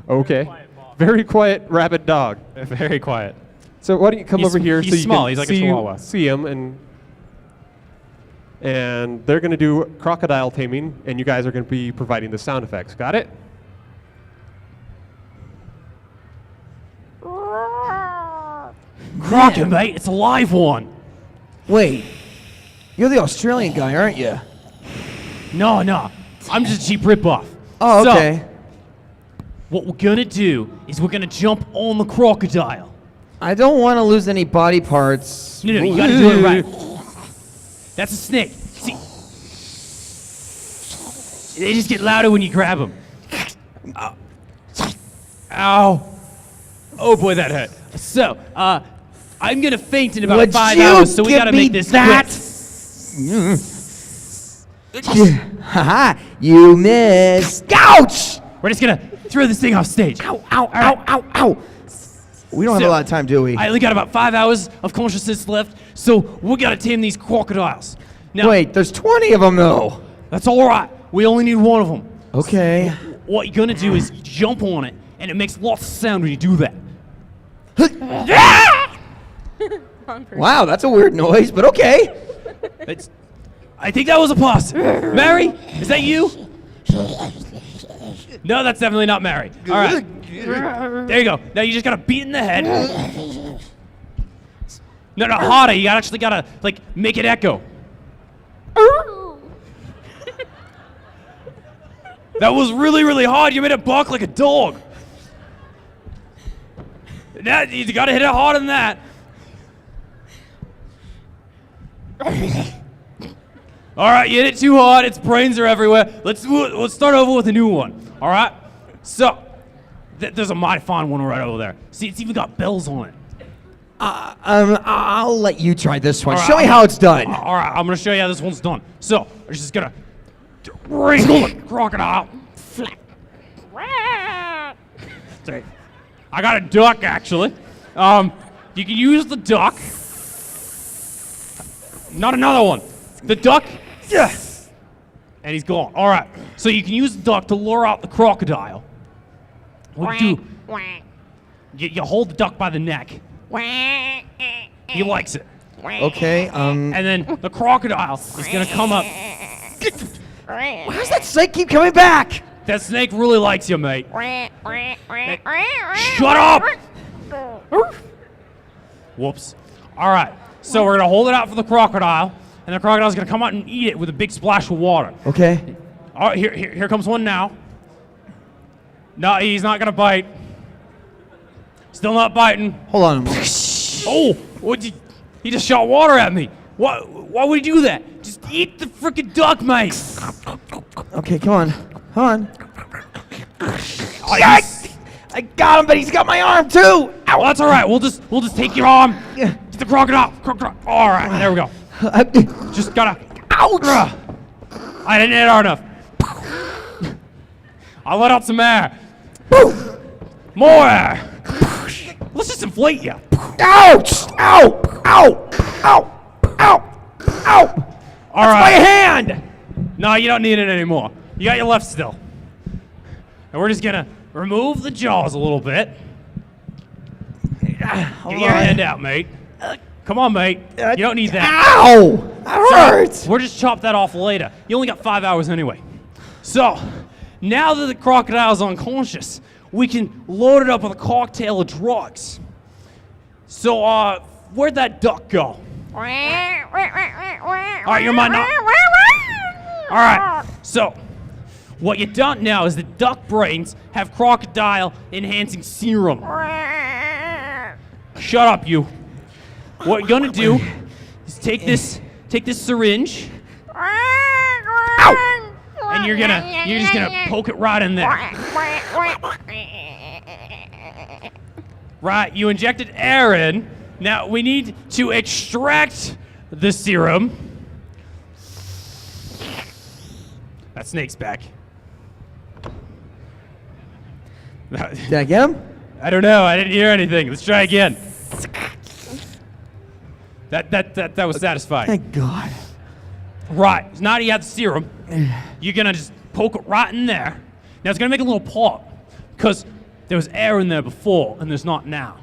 Okay. Very quiet rabid dog. Very quiet. So why don't you come over here he's so you small. can He's like a chihuahua. see him, and they're going to do crocodile taming, and you guys are going to be providing the sound effects. Got it? Crockett, mate, it's a live one. Wait, you're the Australian guy, aren't you? No, I'm just a cheap ripoff. Oh, So, okay. what we're gonna do is we're gonna jump on the crocodile. I don't want to lose any body parts. No, you gotta do it right. That's a snake. See, they just get louder when you grab them. Ow. Oh boy, that hurt. So, I'm gonna faint in about Would 5 you hours, so we give gotta me make this that? quick. Haha, you missed. Ouch! We're just gonna throw this thing off stage. Ow, ow, ow, ow, ow. We don't have a lot of time, do we? I only got about 5 hours of consciousness left, so we gotta tame these crocodiles. Now, Wait, there's 20 of them, though. that's all right. We only need one of them. Okay. What you're gonna do is jump on it, and it makes lots of sound when you do that. Wow, that's a weird noise, but okay. I think that was a pass. Mary, is that you? No, that's definitely not Mary. All right. There you go. Now you just gotta beat in the head. No, harder. You actually gotta like make it echo. That was really, really hard. You made it bark like a dog. You got to hit it harder than that. All right, you hit it too hard. Its brains are everywhere. Let's start over with a new one. All right. So there's a mighty fine one right over there. See, it's even got bells on it. I'll let you try this one. All right, Show me how it's done. All right, I'm gonna show you how this one's done. So I'm just gonna wrinkle the crocodile. Flap. I got a duck actually. You can use the duck. Not another one. The duck. Yes. And he's gone. All right. So you can use the duck to lure out the crocodile. What you do? You hold the duck by the neck. He likes it. Okay. And then the crocodile is gonna come up. Why does that snake keep coming back? That snake really likes you, mate. Shut up! Whoops. All right. So we're gonna hold it out for the crocodile, and the crocodile's gonna come out and eat it with a big splash of water. Okay. All right. Here comes one now. No, he's not gonna bite. Still not biting. Hold on a moment. Oh, he just shot water at me. Why would he do that? Just eat the freaking duck, mate. Okay, come on. Come on. Yes! I got him, but he's got my arm too. Ow. Well, that's all right. We'll just take your arm. Get the crocodile. All right, there we go. Just gotta. Ouch! I didn't hit hard enough. I let out some air. More air. Let's just inflate you. Ouch! Ow! Ow! Ow! Ow! Ow! All That's right. my hand! No, you don't need it anymore. You got your left still. And we're just gonna remove the jaws a little bit. Get your hand out, mate. Come on, mate. You don't need that. Ow! That hurts! So, we'll just chop that off later. You only got 5 hours anyway. So, now that the crocodile's unconscious, we can load it up with a cocktail of drugs. So, where'd that duck go? All right, you're mine now. All right, so what you don't know is that duck brains have crocodile-enhancing serum. Shut up, you. What you're gonna do is take this syringe. Ow! And you're just gonna poke it right in there. Right, you injected air in. Now we need to extract the serum. That snake's back. Did I get him? I don't know. I didn't hear anything. Let's try again. That was satisfying. Thank God. Right. Now that you have the serum, you're gonna just poke it right in there. Now it's gonna make a little pop because there was air in there before and there's not now.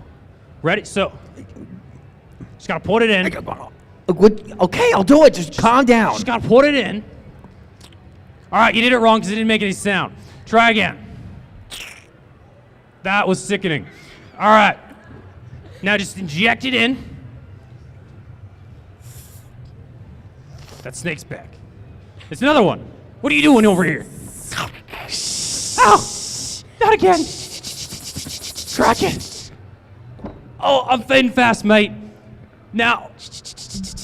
Ready? So, just gotta put it in. Okay, I'll do it. Just calm down. Just gotta put it in. All right, you did it wrong because it didn't make any sound. Try again. That was sickening. All right. Now just inject it in. That snake's back. It's another one. What are you doing over here? Oh, not again. Crack it. Oh, I'm fading fast, mate. Now,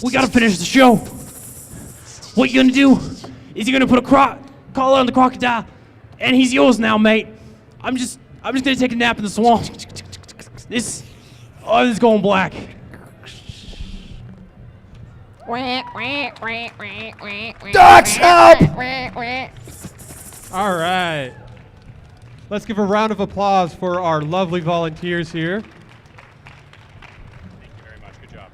we gotta finish the show. What you gonna do is you're gonna put a collar on the crocodile, and he's yours now, mate. I'm just gonna take a nap in the swamp. This is going black. Ducks, help! All right. Let's give a round of applause for our lovely volunteers here. Thank you very much. Good job.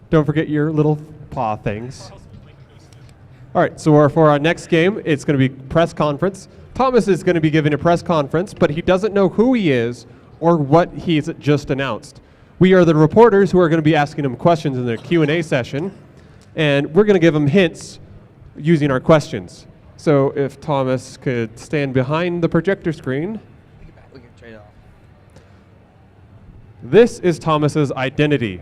Don't forget your little paw things. All right, so for our next game, it's going to be press conference. Thomas is going to be giving a press conference, but he doesn't know who he is or what he's just announced. We are the reporters who are going to be asking him questions in the Q&A session, and we're going to give him hints using our questions. So if Thomas could stand behind the projector screen. We can trade off. This is Thomas's identity.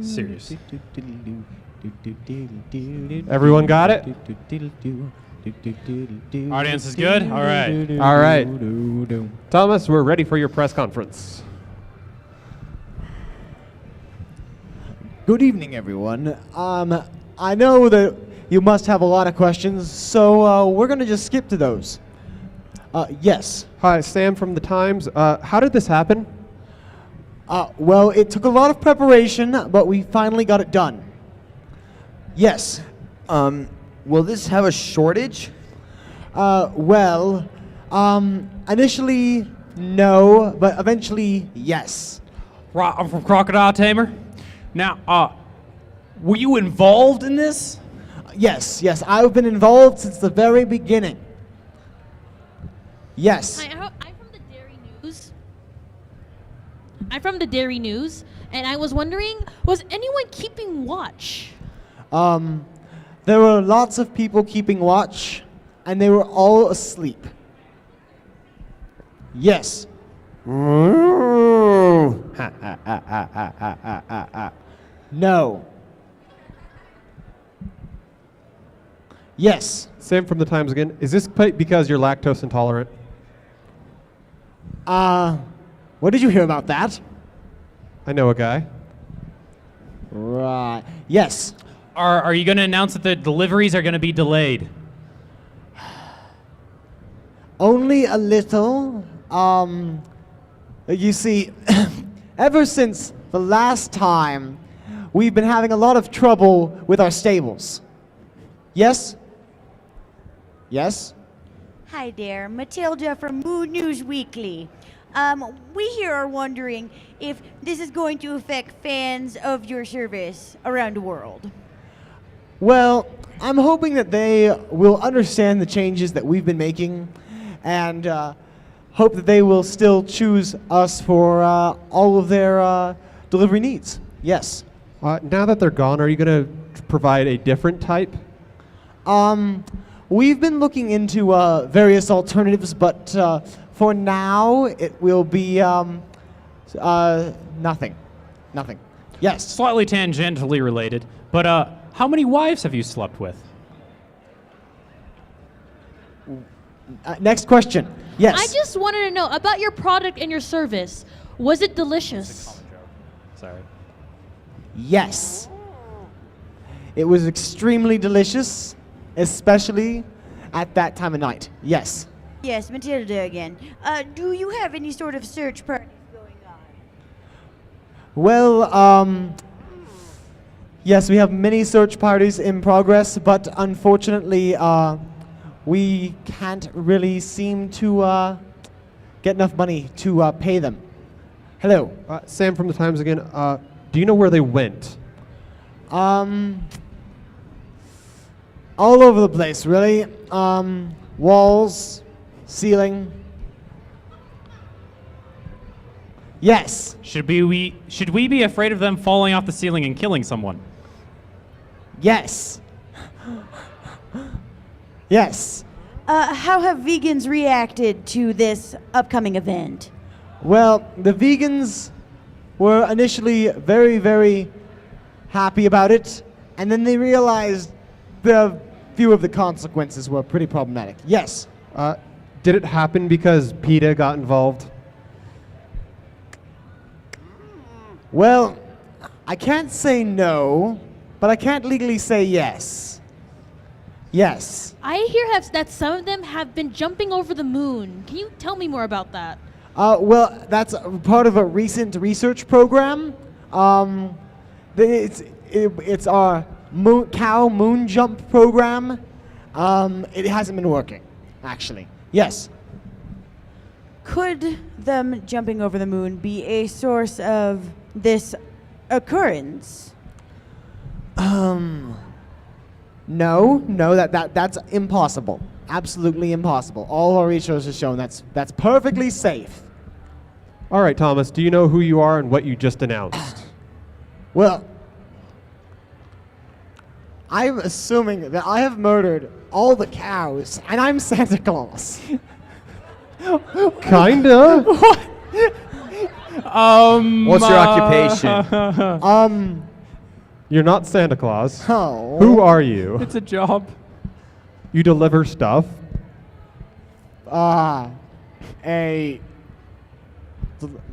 Serious. Everyone got it? Audience is good? All right. All right. Thomas, we're ready for your press conference. Good evening, everyone. I know that you must have a lot of questions, so we're going to just skip to those. Yes. Hi, Sam from the Times. How did this happen? Well, it took a lot of preparation, but we finally got it done. Yes. Will this have a shortage? Initially, no, but eventually, yes. I'm from Crocodile Tamer. Now, were you involved in this? Yes, I've been involved since the very beginning. Yes. Hi, I'm from the Dairy News. I'm from the Dairy News, and I was wondering, was anyone keeping watch? There were lots of people keeping watch, and they were all asleep. Yes. No. Yes. Sam from the Times again. Is this because you're lactose intolerant? What did you hear about that? I know a guy. Right. Yes. Are you going to announce that the deliveries are going to be delayed? Only a little. You see, ever since the last time, we've been having a lot of trouble with our stables. Yes? Yes? Hi there, Matilda from Moon News Weekly. We here are wondering if this is going to affect fans of your service around the world. Well, I'm hoping that they will understand the changes that we've been making and hope that they will still choose us for all of their delivery needs. Yes. Now that they're gone, are you going to provide a different type? We've been looking into various alternatives, but for now, it will be nothing. Nothing. Yes. Slightly tangentially related, but how many wives have you slept with? Next question. Yes. I just wanted to know about your product and your service. Was it delicious? Sorry. Yes. It was extremely delicious, especially at that time of night. Yes. Yes, Matilda again. Do you have any sort of search parties going on? Well, yes, we have many search parties in progress, but unfortunately, we can't really seem to get enough money to pay them. Hello. Sam from the Times again. Do you know where they went? All over the place, really. Walls, ceiling. Yes. Should we be afraid of them falling off the ceiling and killing someone? Yes. Yes. How have vegans reacted to this upcoming event? Well, the vegans were initially very, very happy about it, and then they realized the few of the consequences were pretty problematic. Yes. Did it happen because PETA got involved? Well, I can't say no, but I can't legally say yes. Yes. I hear that some of them have been jumping over the moon. Can you tell me more about that? Well, that's part of a recent research program. It's our cow moon jump program. It hasn't been working, actually. Yes. Could them jumping over the moon be a source of this occurrence? No, that's impossible. Absolutely impossible. All our research has shown that's perfectly safe. All right, Thomas, do you know who you are and what you just announced? Well, I'm assuming that I have murdered all the cows, and I'm Santa Claus. Kinda. What? What's your occupation? You're not Santa Claus. Oh. Who are you? It's a job. You deliver stuff. A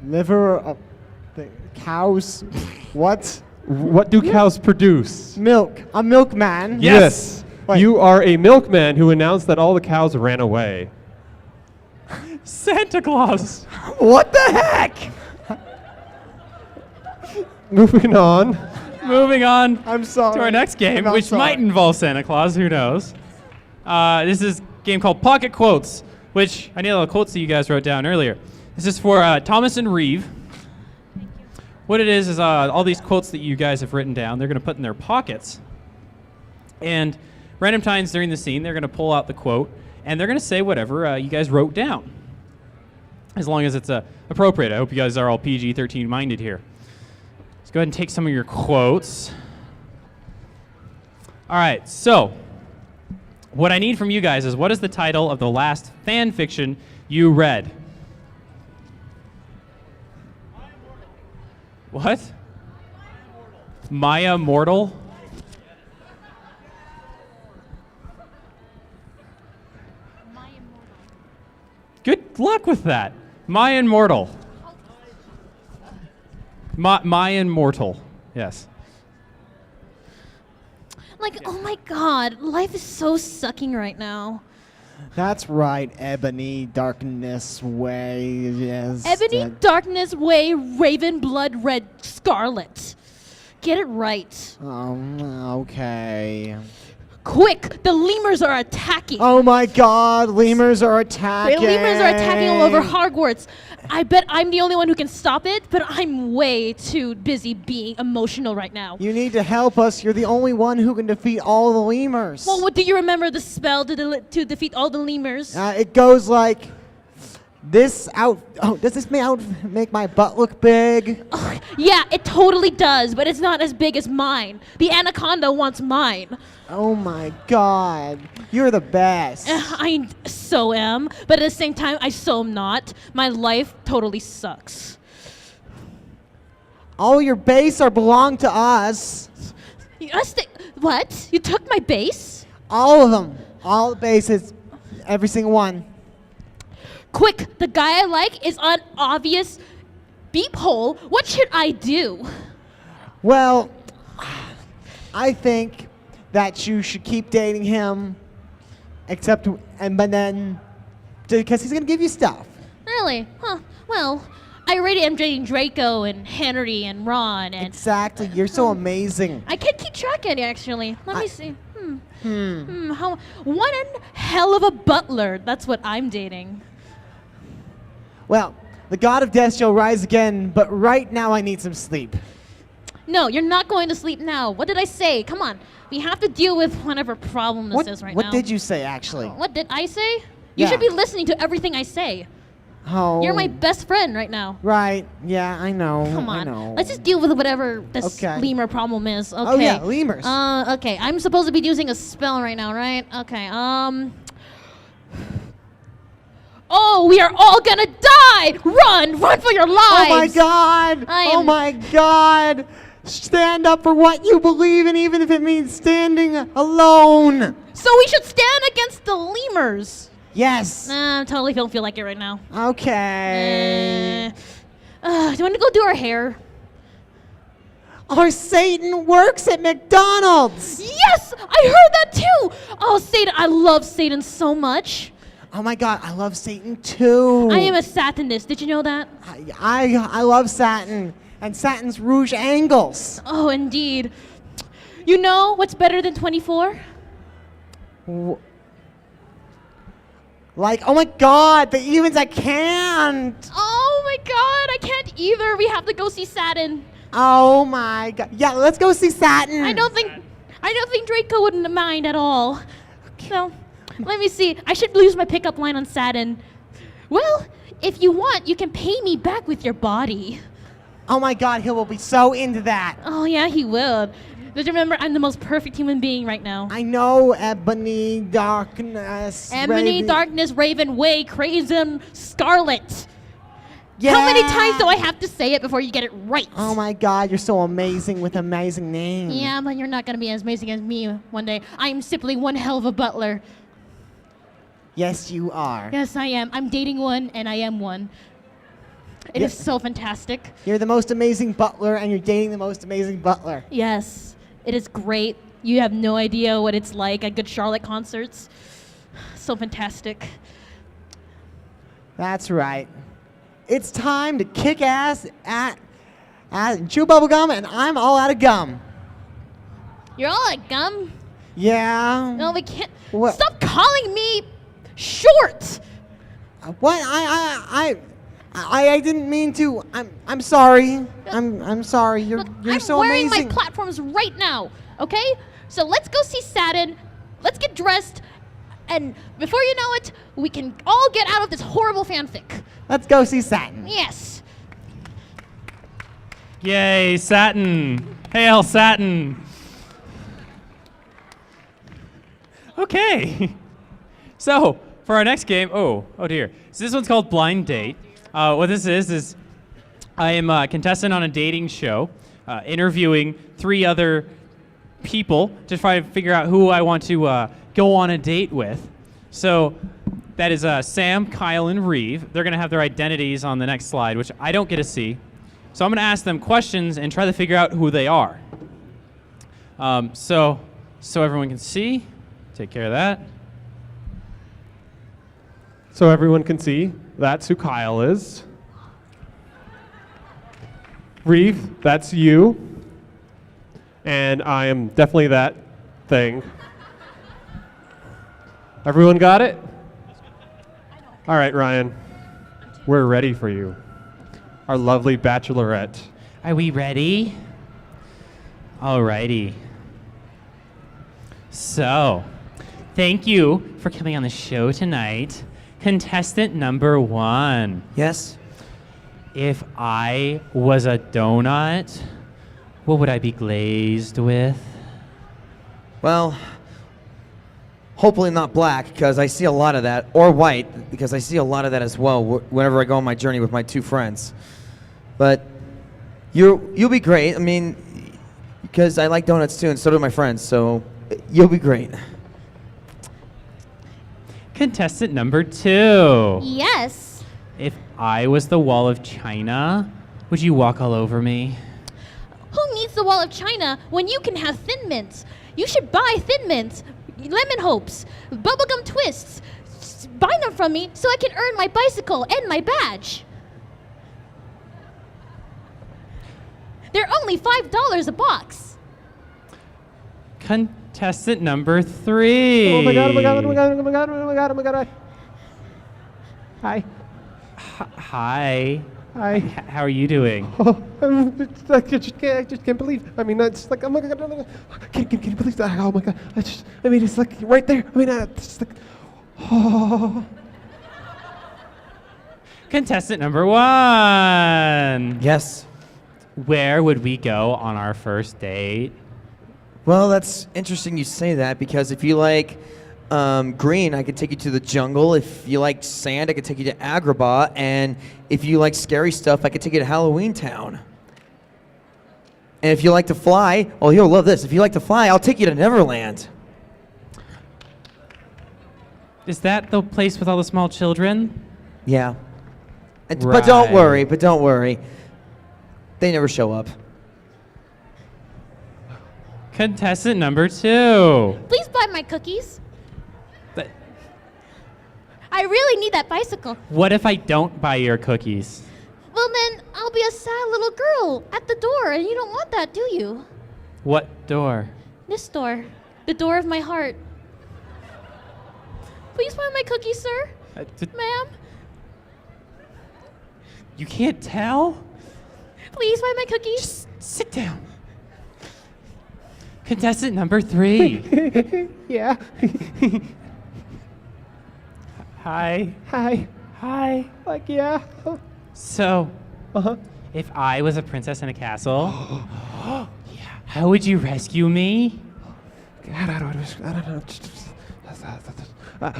liver of the cows. What? What do cows produce? Milk. A milkman. Yes. Wait. You are a milkman who announced that all the cows ran away. Santa Claus. What the heck? Moving on. Moving on I'm sorry. to our next game, I'm which sorry. might involve Santa Claus. Who knows? This is a game called Pocket Quotes, which I need all the quotes that you guys wrote down earlier. This is for Thomas and Reeve. What it is all these quotes that you guys have written down, they're going to put in their pockets. And random times during the scene, they're going to pull out the quote, and they're going to say whatever you guys wrote down, as long as it's appropriate. I hope you guys are all PG-13 minded here. Let's go ahead and take some of your quotes. All right, so what I need from you guys is, what is the title of the last fan fiction you read? What? Maya Mortal? Good luck with that. Mayan Mortal. Mayan Mortal. Yes. Like, oh my god, life is so sucking right now. That's right, Ebony Darkness Way. Yes. Ebony, Darkness, Way, Raven, Blood, Red, Scarlet. Get it right. Okay. Quick, the lemurs are attacking. Oh my god, lemurs are attacking. The lemurs are attacking all over Hogwarts. I bet I'm the only one who can stop it, but I'm way too busy being emotional right now. You need to help us. You're the only one who can defeat all the lemurs. Well, do you remember the spell to defeat all the lemurs? It goes like this out. Oh, does this make my butt look big? Yeah, it totally does, but it's not as big as mine. The anaconda wants mine. Oh my god. You're the best. I so am, but at the same time, I so am not. My life totally sucks. All your base belong to us. What? You took my base? All of them. All the bases. Every single one. Quick, the guy I like is on obvious beep hole. What should I do? Well, I think that you should keep dating him, but then, because he's gonna give you stuff. Really? Huh. Well, I already am dating Draco and Henry and Ron and... Exactly. You're so amazing. I can't keep track of it, actually. Let me see. One hell of a butler. That's what I'm dating. Well, the god of death shall rise again, but right now I need some sleep. No, you're not going to sleep now. What did I say? Come on. We have to deal with whatever problem this is right now. What did you say, actually? What did I say? You Yeah. should be listening to everything I say. Oh. You're my best friend right now. Right. Yeah, I know. Come I on. know. Let's just deal with whatever this Okay. lemur problem is. Okay. Oh, yeah, lemurs. Okay. I'm supposed to be using a spell right now, right? Okay. Oh, we are all gonna die! Run! Run for your lives! Oh my god! Oh my god! Stand up for what you believe in, even if it means standing alone. So we should stand against the lemurs. Yes. Nah, I totally don't feel like it right now. Okay. Do you want to go do our hair? Our Satan works at McDonald's. Yes! I heard that too! Oh, Satan, I love Satan so much. Oh my god, I love Satan too. I am a Satanist. Did you know that? I love satin and satin's rouge angles. Oh, indeed. You know what's better than 24? Like, oh my god, the evens I can't. Oh my god, I can't either. We have to go see Satin. Oh my god. Yeah, let's go see Satin. I don't think Draco wouldn't mind at all. So, let me see. I should use my pickup line on Satin. Well, if you want, you can pay me back with your body. Oh my god, he will be so into that. Oh yeah, he will. Just remember, I'm the most perfect human being right now. I know, Ebony Darkness. Ebony, Raven. Darkness, Raven, Way, Crazen, Scarlet. Yeah. How many times do I have to say it before you get it right? Oh my god, you're so amazing with amazing names. Yeah, but you're not going to be as amazing as me one day. I am simply one hell of a butler. Yes, you are. Yes, I am. I'm dating one, and I am one. It is so fantastic. You're the most amazing butler, and you're dating the most amazing butler. Yes, it is great. You have no idea what it's like at Good Charlotte concerts. So fantastic. That's right. It's time to kick ass at chew bubble gum, and I'm all out of gum. You're all like gum. Yeah. No, we can't. What? Stop calling me short. What? I didn't mean to. I'm sorry. I'm sorry. You're I'm so wearing amazing. my platforms right now. Okay. So let's go see Saturn. Let's get dressed, and before you know it, we can all get out of this horrible fanfic. Let's go see Saturn. Yes. Yay, Satin. Hail, Satin. Okay. So, for our next game, oh dear. So this one's called Blind Date. What this is I am a contestant on a dating show, interviewing 3 other people to try to figure out who I want to go on a date with. So that is Sam, Kyle, and Reeve. They're going to have their identities on the next slide, which I don't get to see. So I'm going to ask them questions and try to figure out who they are. So everyone can see. Take care of that. So everyone can see, that's who Kyle is. Reeve, that's you. And I am definitely that thing. Everyone got it? All right, Ryan. We're ready for you. Our lovely bachelorette. Are we ready? Alrighty. So, thank you for coming on the show tonight. Contestant number 1. Yes? If I was a donut, what would I be glazed with? Well, hopefully not black, because I see a lot of that, or white, because I see a lot of that as well whenever I go on my journey with my 2 friends. But you'll be great. I mean, because I like donuts too, and so do my friends, so you'll be great. Contestant number 2. Yes. If I was the wall of China, would you walk all over me? Who needs the wall of China when you can have Thin Mints? You should buy Thin Mints, Lemon Hopes, Bubblegum Twists. Buy them from me so I can earn my bicycle and my badge. They're only $5 a box. Contestant number 3. Oh my god, oh my god, oh my god, oh my god, oh my god, oh my god. Hi. Hi. Hi. How are you doing? I just can't believe. I mean, it's like, oh my god, can you believe that? Oh my god, I mean, it's like right there. I mean, it's like, oh. Contestant number 1. Yes. Where would we go on our first date? Well, that's interesting you say that, because if you like green, I could take you to the jungle. If you like sand, I could take you to Agrabah. And if you like scary stuff, I could take you to Halloween Town. And if you like to fly, oh, you'll love this. If you like to fly, I'll take you to Neverland. Is that the place with all the small children? Yeah. But don't worry. They never show up. Contestant number 2. Please buy my cookies. But I really need that bicycle. what if I don't buy your cookies? Well, then I'll be a sad little girl at the door, and you don't want that, do you? What door? This door. The door of my heart. Please buy my cookies, sir. Ma'am. You can't tell? Please buy my cookies. Just sit down. Contestant number 3. Yeah. Hi. Hi. Hi. Like, yeah. So, if I was a princess in a castle, how would you rescue me? God, I don't know.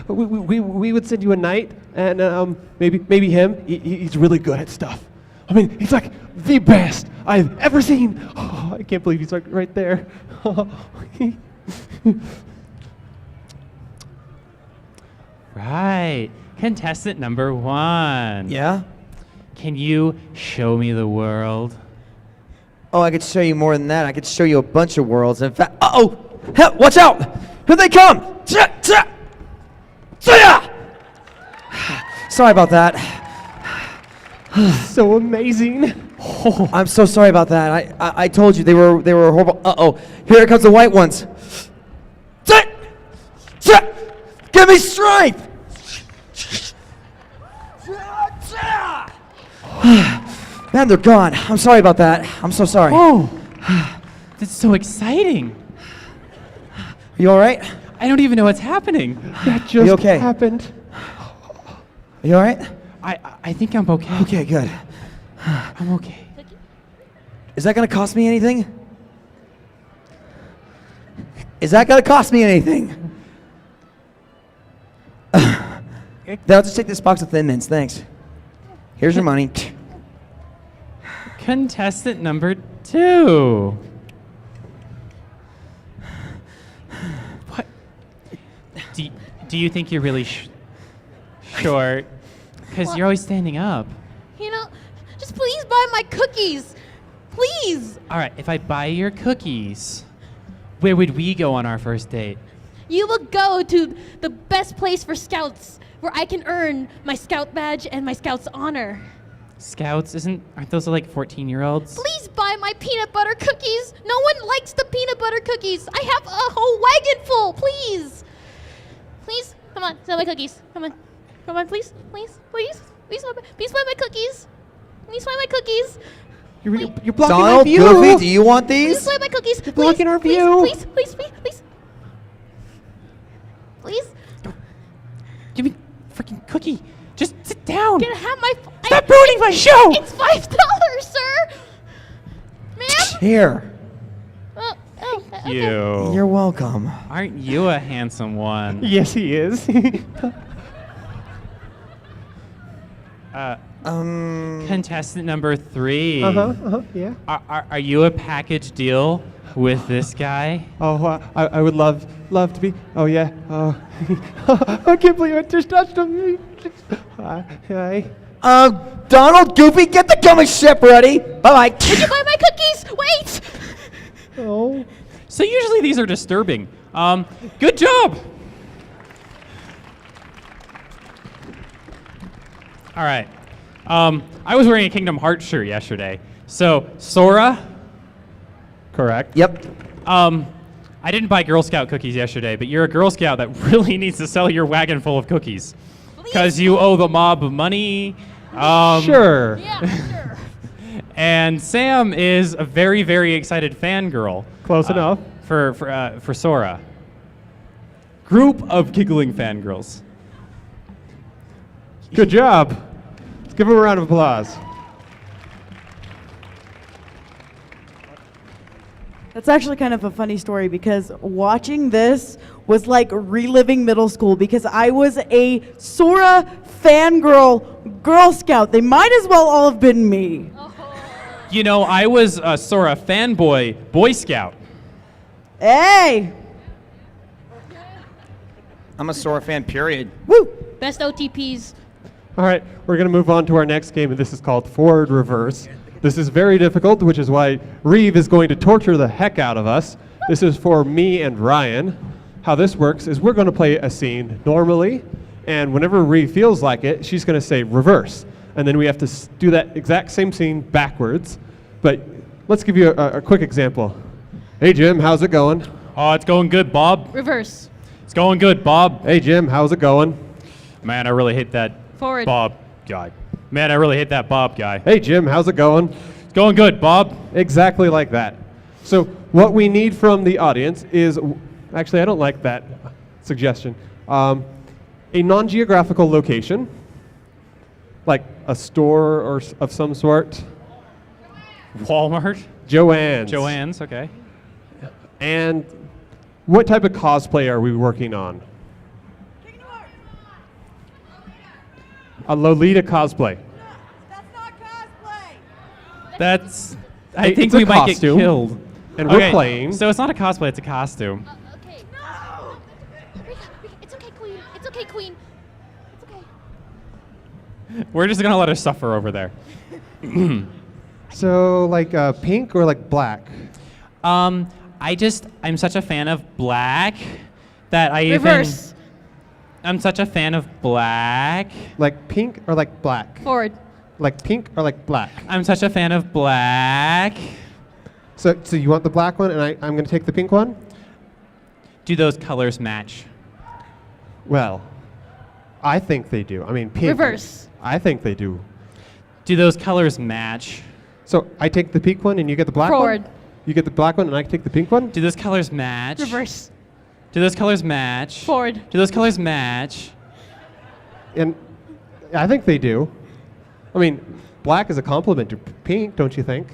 We would send you a knight, and maybe him. He's really good at stuff. I mean, he's like the best I've ever seen. Oh, I can't believe he's like right there. Right. Contestant number 1. Yeah? Can you show me the world? Oh, I could show you more than that. I could show you a bunch of worlds. In fact, uh-oh! Hell, watch out! Here they come! Sorry about that. So amazing. Oh, I'm so sorry about that. I told you they were horrible. Uh-oh. Here comes the white ones. Give me strength! Man, they're gone. I'm sorry about that. I'm so sorry. Oh, that's so exciting. Are you all right? I don't even know what's happening. That just okay? happened. Are you all right? I think I'm okay. Okay, good. I'm okay. Is that going to cost me anything? Is that going to cost me anything? Then I'll just take this box of Thin Mints. Thanks. Here's your money. Contestant number 2. What? Do you think you're really short? Because you're always standing up. You know, just please buy my cookies. Please. All right, if I buy your cookies, where would we go on our first date? You will go to the best place for scouts where I can earn my scout badge and my scout's honor. Scouts? Aren't those like 14-year-olds? Please buy my peanut butter cookies. No one likes the peanut butter cookies. I have a whole wagon full. Please. Please, come on, sell my cookies. Come on, please, please, please, please buy my cookies. Please buy my cookies. You're blocking Donald, our view. Goofy, do you want these? Please buy my cookies. You're blocking our view. Please. Please. Give me a freaking cookie. Just sit down. Can I have my... Stop ruining my show. It's $5, sir. Ma'am? Here. Okay. You're welcome. Aren't you a handsome one? Yes, he is. Contestant number 3. Yeah. Are you a package deal with this guy? Oh, I would love to be. Oh yeah. Oh, I can't believe I just touched him. Hi. Donald, Goofy, get the gummy ship ready. Bye-bye. Did you buy my cookies? Wait. Oh. So usually these are disturbing. Good job. All right. I was wearing a Kingdom Hearts shirt yesterday. So, Sora? Correct. Yep. I didn't buy Girl Scout cookies yesterday, but you're a Girl Scout that really needs to sell your wagon full of cookies. Because you owe the mob money. Sure. Yeah, sure. And Sam is a very, very excited fangirl. Close enough. For Sora. Group of giggling fangirls. Good job. Let's give him a round of applause. That's actually kind of a funny story because watching this was like reliving middle school because I was a Sora fangirl Girl Scout. They might as well all have been me. You know, I was a Sora fanboy Boy Scout. Hey! I'm a Sora fan, period. Woo! Best OTPs. All right, we're going to move on to our next game, and this is called Forward Reverse. This is very difficult, which is why Reeve is going to torture the heck out of us. This is for me and Ryan. How this works is we're going to play a scene normally, and whenever Reeve feels like it, she's going to say reverse. And then we have to do that exact same scene backwards. But let's give you a quick example. Hey, Jim, how's it going? Oh, it's going good, Bob. Reverse. It's going good, Bob. Hey, Jim, how's it going? Man, I really hate that Forward. Bob guy. Man, I really hate that Bob guy. Hey, Jim, how's it going? It's going good, Bob. Exactly like that. So what we need from the audience is, actually, I don't like that suggestion, a non-geographical location, like a store or of some sort. Walmart? Joann's. Joann's, okay. And what type of cosplay are we working on? A Lolita cosplay. That's. Hey, I think it's a we might get costume, killed. and we're playing. So it's not a cosplay; it's a costume. Okay. No. It's okay, Queen. It's okay, Queen. We're just gonna let her suffer over there. So like pink or like black? I'm such a fan of black that I Reverse. I'm such a fan of black. Like pink or like black? Forward. Like pink or like black? I'm such a fan of black. So you want the black one, and I'm going to take the pink one? Do those colors match? Well, I think they do. I mean, pink. Reverse. I think they do. Do those colors match? So I take the pink one, and you get the black Forward. one? You get the black one, and I take the pink one? Do those colors match? Reverse. Do those colors match? Forward. Do those colors match? And I think they do. I mean, black is a complement to pink, don't you think?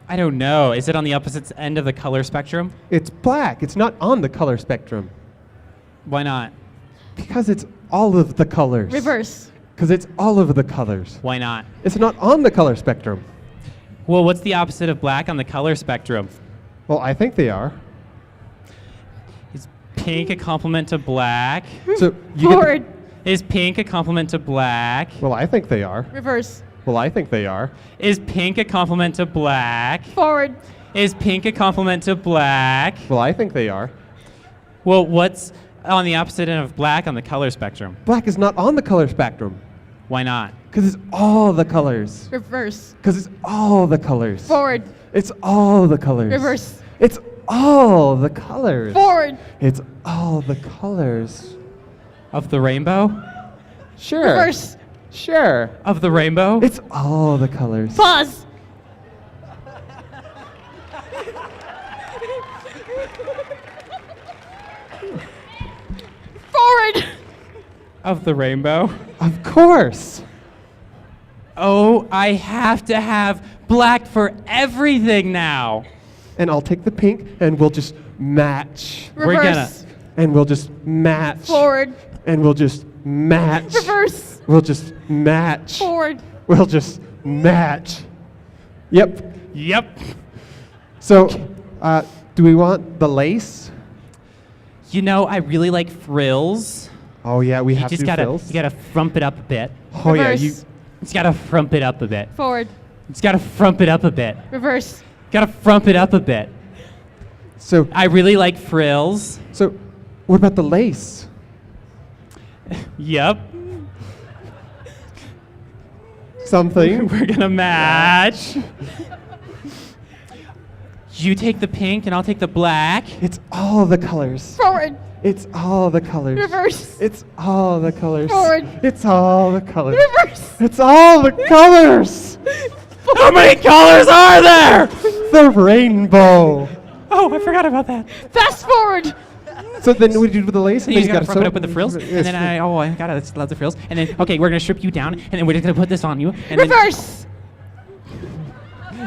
I don't know. Is it on the opposite end of the color spectrum? It's black. It's not on the color spectrum. Why not? Because it's all of the colors. Reverse. Because it's all of the colors. Why not? It's not on the color spectrum. Well, what's the opposite of black on the color spectrum? Well, I think they are. Is pink a complement to black? So you Forward. Is pink a complement to black? Well, I think they are. Reverse. Well, I think they are. Is pink a complement to black? Forward. Is pink a complement to black? Well, I think they are. Well, what's on the opposite end of black on the color spectrum? Black is not on the color spectrum. Why not? Because it's all the colors. Reverse. Because it's all the colors. Forward. It's all the colors. Reverse. It's all the colors. Forward. It's all the colors. Of the rainbow? Sure. Reverse. Sure. Of the rainbow? It's all the colors. Pause. Forward. Of the rainbow? Of course. Oh, I have to have black for everything now. And I'll take the pink and we'll just match. Reverse. And we'll just match. Forward. And we'll just match. Reverse. We'll just match. Forward. We'll just match. Yep. Yep. So, do we want the lace? You know, I really like frills. Oh yeah, we You have just to do gotta, frills. you gotta frump it up a bit. Oh yeah, Reverse. you. It's gotta frump it up a bit. Forward. It's gotta frump it up a bit. Reverse. Gotta frump it up a bit. So I really like frills. So, what about the lace? Yep. Something. We're gonna match. You take the pink and I'll take the black. It's all the colors. Forward. It's all the colors. Reverse. It's all the colors. Forward. It's all the colors. Reverse. It's all the colors. How many colors are there? The rainbow. Oh, I forgot about that. Fast forward. So then we do with the lace, And and you then just gotta frump it up with the frills, and then I got it. Lots of frills, and then okay, we're gonna strip you down, and then we're just gonna put this on you, and Reverse.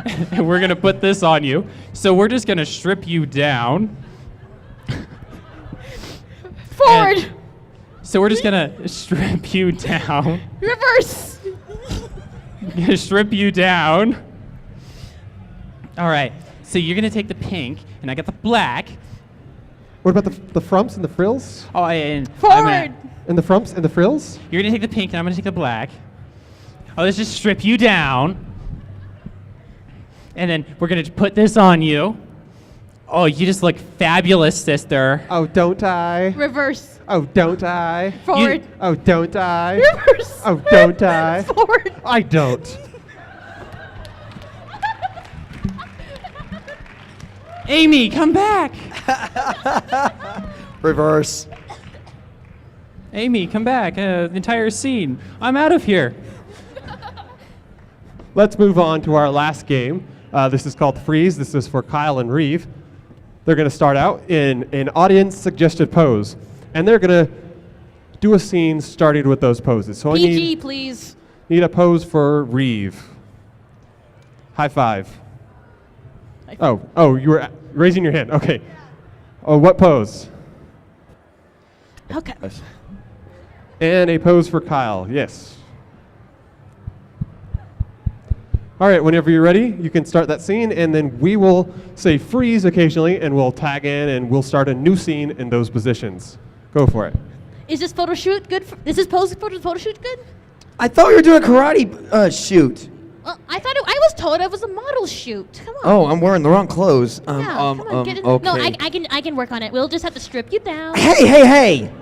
then and we're gonna put this on you. So we're just gonna strip you down. Forward. And so we're just gonna strip you down. Reverse. Gonna strip you down. All right. So you're gonna take the pink, and I got the black. What about the frumps and the frills? Oh, and Forward. And the frumps and the frills? You're gonna take the pink, and I'm gonna take the black. Oh, let's just strip you down. And then we're gonna put this on you. Oh, you just look fabulous, sister. Oh, don't I? Reverse. Oh, don't I? Forward. Oh, don't I? Reverse. Oh, don't I? Forward. I don't. Amy, come back. Reverse. Amy, come back. The entire scene. I'm out of here. Let's move on to our last game. This is called Freeze. This is for Kyle and Reeve. They're going to start out in an audience-suggested pose, and they're going to do a scene starting with those poses. So PG, please. I need a pose for Reeve. High five. Oh, you were raising your hand. Okay. Oh, what pose? Okay. And a pose for Kyle. Yes. All right, whenever you're ready, you can start that scene, and then we will say freeze occasionally, and we'll tag in, and we'll start a new scene in those positions. Go for it. Is this photo shoot good? Is this pose photo shoot good? I thought we were doing a karate shoot. I thought I was told it was a model shoot. Come on. Oh, I'm wearing the wrong clothes. Yeah, come on, get in. Okay. No, I can work on it. We'll just have to strip you down. Hey!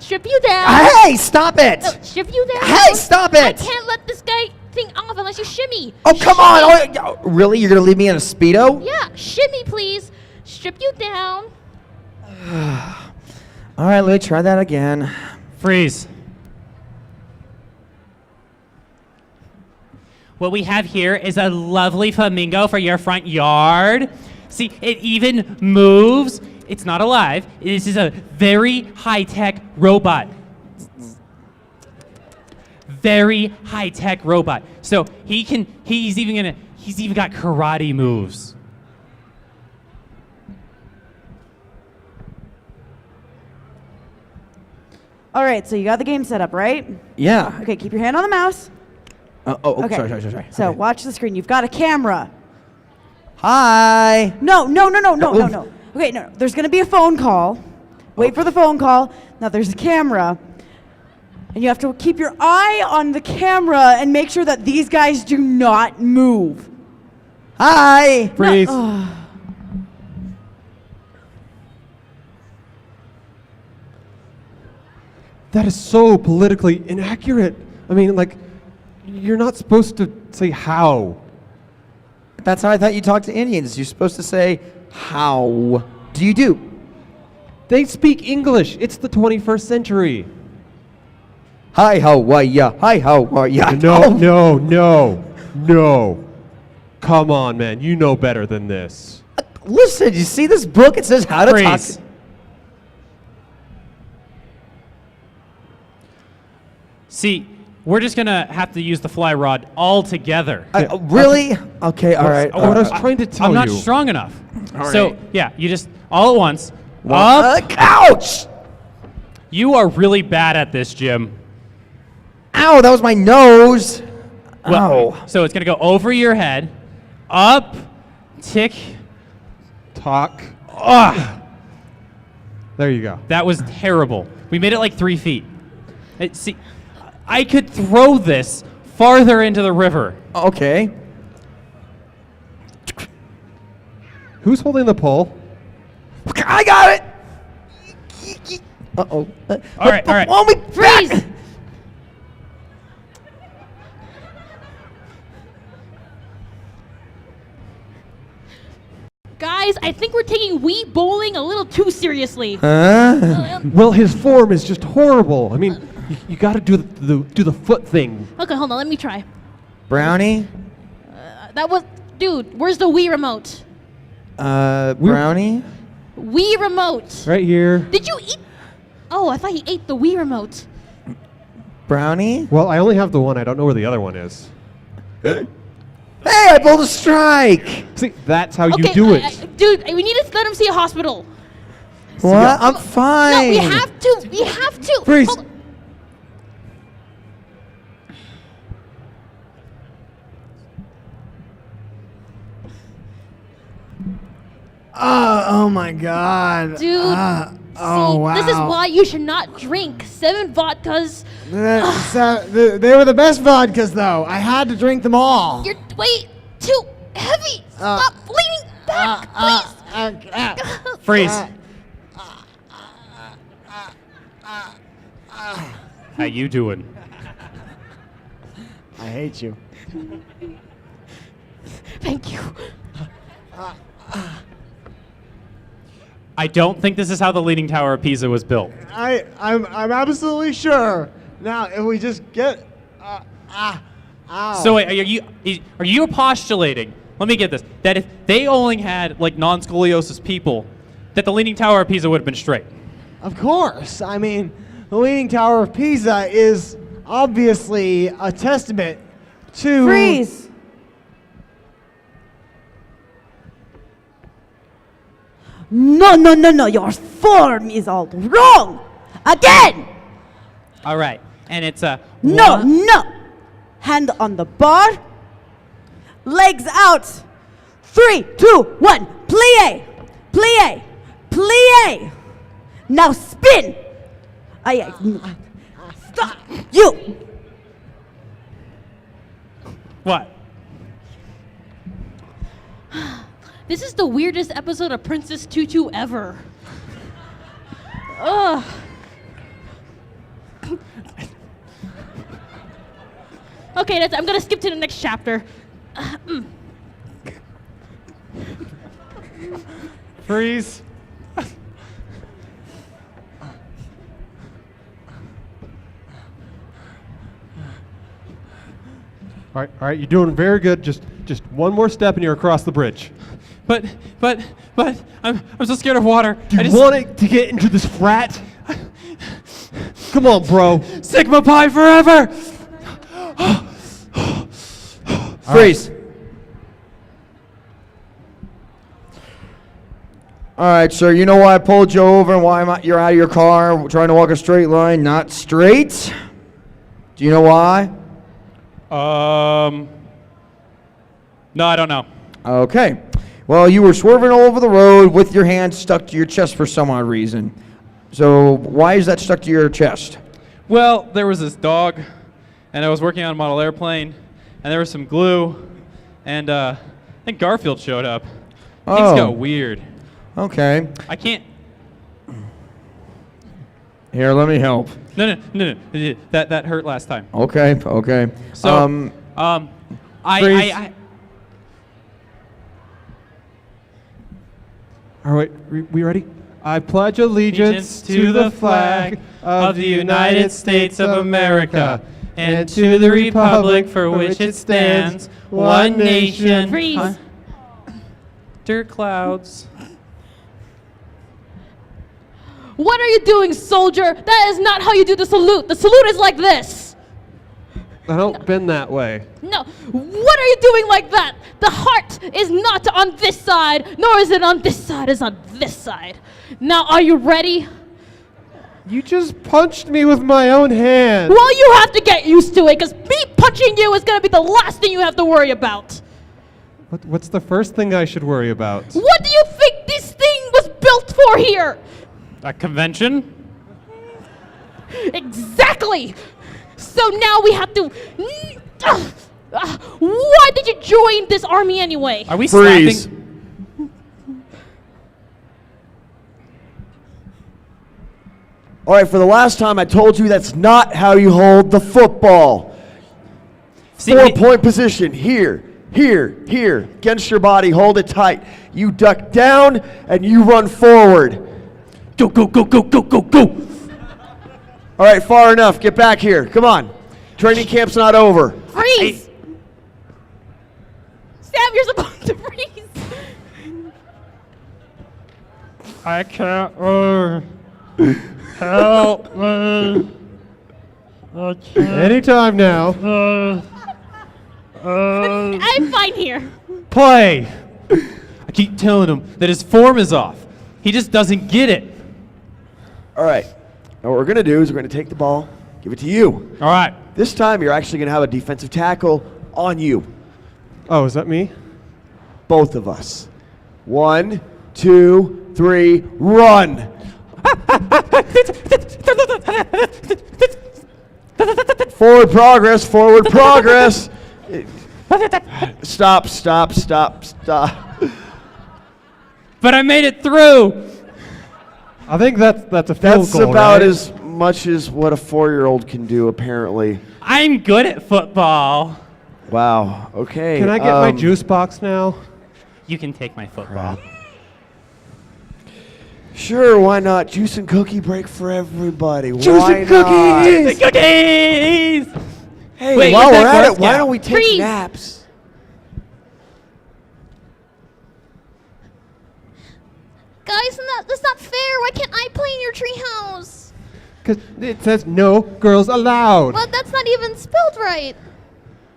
Strip you down. Hey, stop it! No, strip you down. Hey, stop it! I can't let this guy thing off unless you shimmy. Oh, come Shimmy. on! Oh, really? You're gonna leave me in a Speedo? Yeah, shimmy, please. Strip you down. All right, let me try that again. Freeze. What we have here is a lovely flamingo for your front yard. See, it even moves. It's not alive. This is a very high-tech robot. Very high-tech robot. So he's even got karate moves. All right, so you got the game set up, right? Yeah. Okay, keep your hand on the mouse. Okay. Sorry. So watch the screen. You've got a camera. Hi. No. Okay, no. There's going to be a phone call. Wait for the phone call. Now there's a camera. And you have to keep your eye on the camera and make sure that these guys do not move. Hi. Freeze. That is so politically inaccurate. I mean, like, you're not supposed to say how. That's how I thought you talked to Indians. You're supposed to say, how do you do? They speak English. It's the 21st century. Hi, how are ya? Hi, how are ya? No. Come on, man. You know better than this. Listen, you see this book? It says how to talk. Freeze. See, we're just gonna have to use the fly rod all together. Really? Okay, all right. What I was trying to tell I'm you. not strong enough. All So right. yeah, you just all at once. Up. Ouch! You are really bad at this, Jim. Ow, that was my nose. Well, Ow. so it's gonna go over your head, up, tick, talk. There you go. That was terrible. We made it like 3 feet. See, I could throw this farther into the river. Okay. Who's holding the pole? I got it. Uh-oh. All right. Won't we Freeze! Guys, I think we're taking Wii bowling a little too seriously. Well, his form is just horrible. I mean, you got to do the foot thing. Okay, hold on. Let me try. Brownie? That was, dude. Where's the Wii remote? Brownie? Wii remote. Right here. Did you eat? Oh, I thought he ate the Wii remote. Brownie? Well, I only have the one. I don't know where the other one is. Hey, I pulled a strike. See, that's how you Okay, do it. dude. We need to let him see a hospital. What? I'm fine. No, we have to. We have to. Freeze. Hold- Oh my God. Dude. Oh wow. This is why you should not drink 7 vodkas. They were the best vodkas, though. I had to drink them all. You're way too heavy. Stop leaning back, please. Freeze. How you doing? I hate you. Thank you. I don't think this is how the Leaning Tower of Pisa was built. I'm absolutely sure. Now, if we just get, ow. So wait, are you postulating? Let me get this. That if they only had like non-scoliosis people, that the Leaning Tower of Pisa would have been straight. Of course. I mean, the Leaning Tower of Pisa is obviously a testament to. Freeze. No. Your form is all wrong. Again. All right, and it's a No. Hand on the bar. Legs out. 3, 2, 1. Plie. Now spin. Stop. You. What? This is the weirdest episode of Princess Tutu ever. Ugh. Okay, I'm gonna skip to the next chapter. Freeze. All right, you're doing very good. Just one more step and you're across the bridge. But I'm so scared of water. Do you want to get into this frat? Come on, bro. Sigma Pi forever. Freeze. All right, sir. You know why I pulled you over and why you're out of your car trying to walk a straight line, not straight? Do you know why? No, I don't know. Okay. Well, you were swerving all over the road with your hand stuck to your chest for some odd reason. So why is that stuck to your chest? Well, there was this dog, and I was working on a model airplane, and there was some glue, and I think Garfield showed up. Things got weird. Okay. I can't. Here, let me help. No. That hurt last time. Okay. So, I All right, we ready? I pledge allegiance to the flag of the United States of America and to the republic for which it stands, one nation. Freeze. Dirt clouds. What are you doing, soldier? That is not how you do the salute. The salute is like this. I don't bend that way. No. What are you doing like that? The heart is not on this side, nor is it on this side. It's on this side. Now, are you ready? You just punched me with my own hand. Well, you have to get used to it, because me punching you is going to be the last thing you have to worry about. What's the first thing I should worry about? What do you think this thing was built for here? A convention? Exactly! So now we have to... why did you join this army anyway? Are we Freeze. slapping? All right, for the last time, I told you that's not how you hold the football. 4-point position, here, against your body, hold it tight. You duck down and you run forward. Go. All right, far enough, get back here, come on. Training camp's not over. Freeze! Sam, you're supposed to freeze. I can't. Help me. Anytime now. I'm fine here. Play. I keep telling him that his form is off. He just doesn't get it. All right, now what we're gonna do is we're gonna take the ball, give it to you. All right. This time you're actually gonna have a defensive tackle on you. Oh, is that me? Both of us. 1, 2, 3, run! Forward progress. Stop. But I made it through. I think that's a field That's goal, about right? as much as what a 4-year-old can do, apparently. I'm good at football. Wow, okay. Can I get my juice box now? You can take my football. Sure, why not? Juice and cookie break for everybody. Juice why and not? cookies! Cookies! Hey, Wait, while what's we're that at Girl it, why Scout? don't we take Freeze. naps? Guys, that's not fair. Why can't I play in your treehouse? Because it says no girls allowed. Well, that's not even spelled right.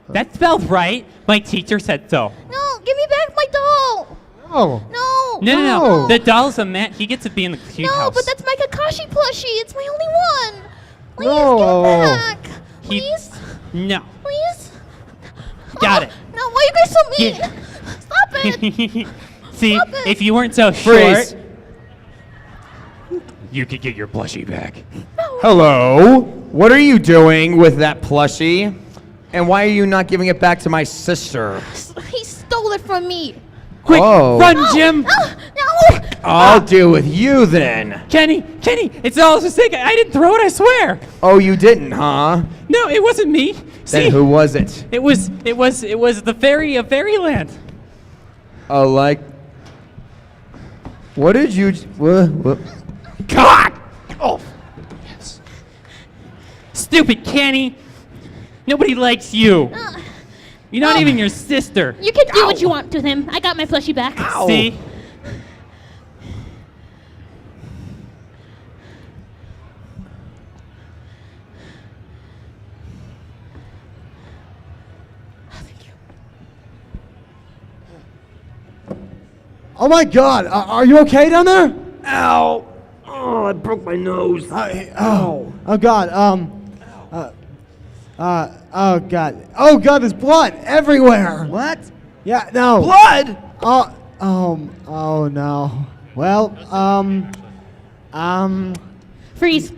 That spelled right. My teacher said so. No, give me back my doll. Oh. No. No. The doll's a man. He gets to be in the cute No, house. but that's my Kakashi plushie. It's my only one. Please No. give it back. He- Please. No. Please. Got it. No, why are you guys so mean? Yeah. Stop it. See, Stop it. if you weren't so Freeze. short, you could get your plushie back. Hello. What are you doing with that plushie? And why are you not giving it back to my sister? He stole it from me. Quick, Oh. run, Jim! No! I'll deal with you then. Kenny, it's all a mistake. I didn't throw it, I swear. Oh, you didn't, huh? No, it wasn't me. Then who was it? It was the fairy of Fairyland. Oh, like. What did you? What? God! Oh, yes. Stupid Kenny. Nobody likes you. You're not even your sister. You can do what you want to him. I got my plushie back. See? Oh my God! Are you okay down there? Ow! Oh, I broke my nose. Oh God! Oh God! Oh God! There's blood everywhere. What? Yeah. No. Blood? Oh no. Well. Freeze.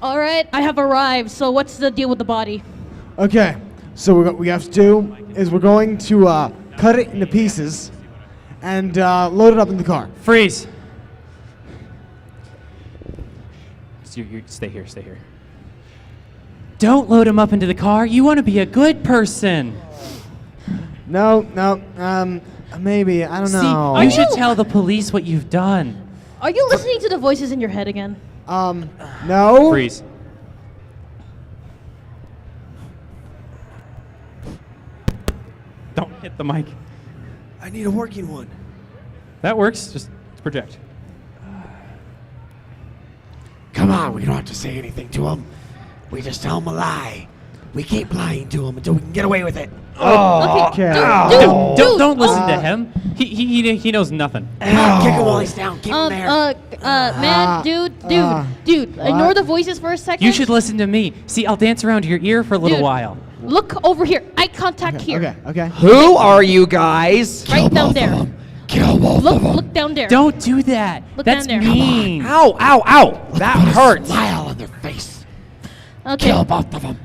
All right, I have arrived. So what's the deal with the body? Okay. So what we have to do is we're going to cut it into pieces and load it up in the car. Freeze. You stay here. Don't load him up into the car. You want to be a good person. No. Maybe I don't know. You should tell the police what you've done. Are you listening to the voices in your head again? No. Freeze. Don't hit the mic. I need a working one. That works. Just project. Come on, we don't have to say anything to him. We just tell him a lie. We keep lying to him until we can get away with it. Okay. Don't listen to him. He knows nothing. Kick him while he's down. Keep him there. Man, dude, ignore the voices for a second. You should listen to me. See, I'll dance around your ear for a little Dude. while. Look over here. Eye contact here. Okay. Who are you guys? Right down there. Kill both of them. Look down there. Don't do that. Look That's down there. mean. Ow. That hurts. Smile on their face. Okay. Kill both of them.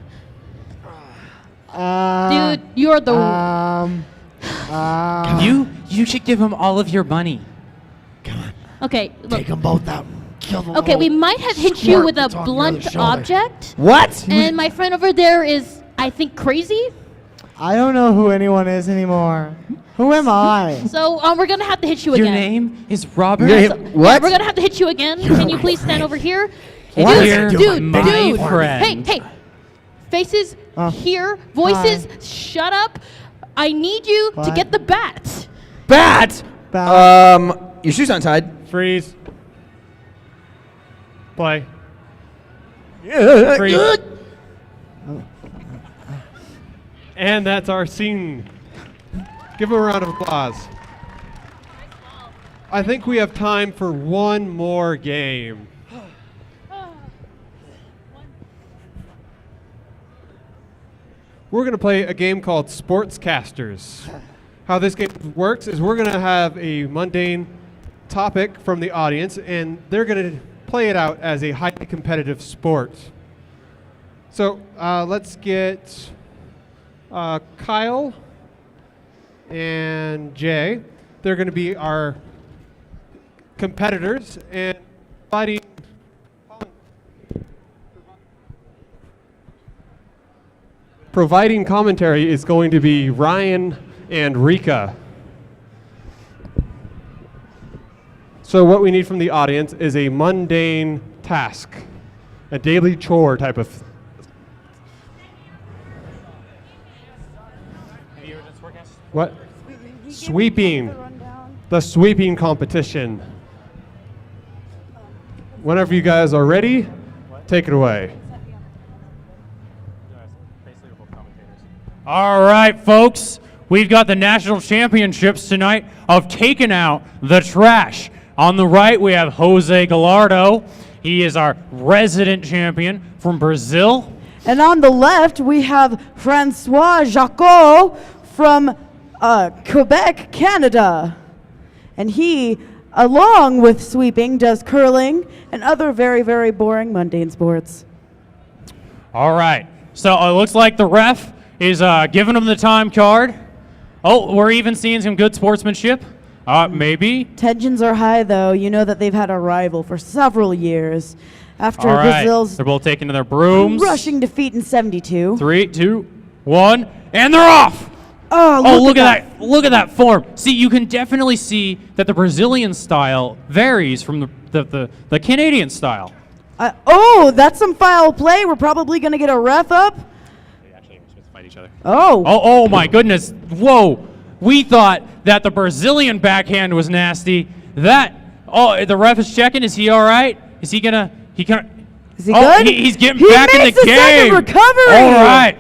Dude, you're the. You should give him all of your money. Okay. Look. Take them both out. Kill them. Okay, we might have hit you squirt with a that's on your blunt other shoulder. object. What? And my friend over there is, I think, crazy. I don't know who anyone is anymore. Who am I? So we're gonna have to hit you Your again. name is Robert. Yeah, What? we're gonna have to hit you again. Can you please stand over here? What? Dude, My friend. Hey. Faces here, voices. Shut up. I need you to What? get the bat. Bat. Your shoes untied. Freeze. Play. Freeze. And that's our scene. Give him a round of applause. I think we have time for one more game. We're going to play a game called Sportscasters. How this game works is we're going to have a mundane topic from the audience, and they're going to play it out as a highly competitive sport. So let's get Kyle and Jay. They're going to be our competitors, and providing commentary is going to be Ryan and Rika. So what we need from the audience is a mundane task, a daily chore type of. What? Sweeping. The sweeping competition. Whenever you guys are ready, take it away. All right, folks. We've got the national championships tonight of taking out the trash. On the right, we have Jose Gallardo. He is our resident champion from Brazil. And on the left, we have Francois Jacot from Quebec, Canada. And he, along with sweeping, does curling and other very, very boring, mundane sports. All right. So it looks like the ref is giving them the time card. Oh, we're even seeing some good sportsmanship. Maybe. Tensions are high, though. You know that they've had a rival for several years. After All right. Brazil's They're both taking to their brooms. rushing defeat in 72. 3, 2, 1, and they're off. Oh, look at that! Look at that form. See, you can definitely see that the Brazilian style varies from the Canadian style. That's some foul play. We're probably going to get a ref up. They actually are supposed to fight each other. Oh, my goodness. Whoa. We thought that the Brazilian backhand was nasty. The ref is checking. Is he all right? Is he gonna? Is he good? He's getting back in the makes a game. second recovery. All right.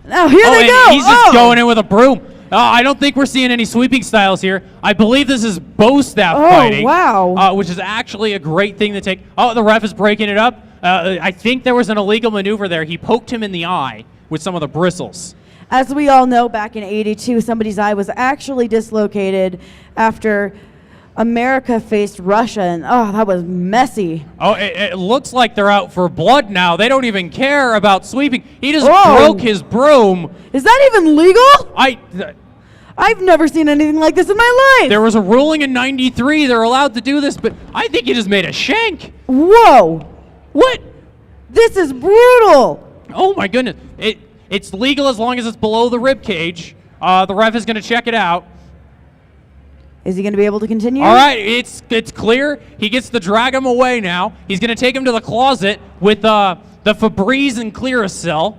Now here they and go. He's just going in with a broom. I don't think we're seeing any sweeping styles here. I believe this is bow staff fighting. Wow. Which is actually a great thing to take. Oh, the ref is breaking it up. I think there was an illegal maneuver there. He poked him in the eye with some of the bristles. As we all know, back in '82, somebody's eye was actually dislocated after America faced Russia, and that was messy. Oh, it looks like they're out for blood now. They don't even care about sweeping. He just broke his broom. Is that even legal? I've never seen anything like this in my life. There was a ruling in '93. They're allowed to do this, but I think he just made a shank. Whoa. What? This is brutal. Oh, my goodness. It's legal as long as it's below the rib cage. The ref is going to check it out. Is he going to be able to continue? All right, it's clear. He gets to drag him away now. He's going to take him to the closet with the Febreze and Clearasil.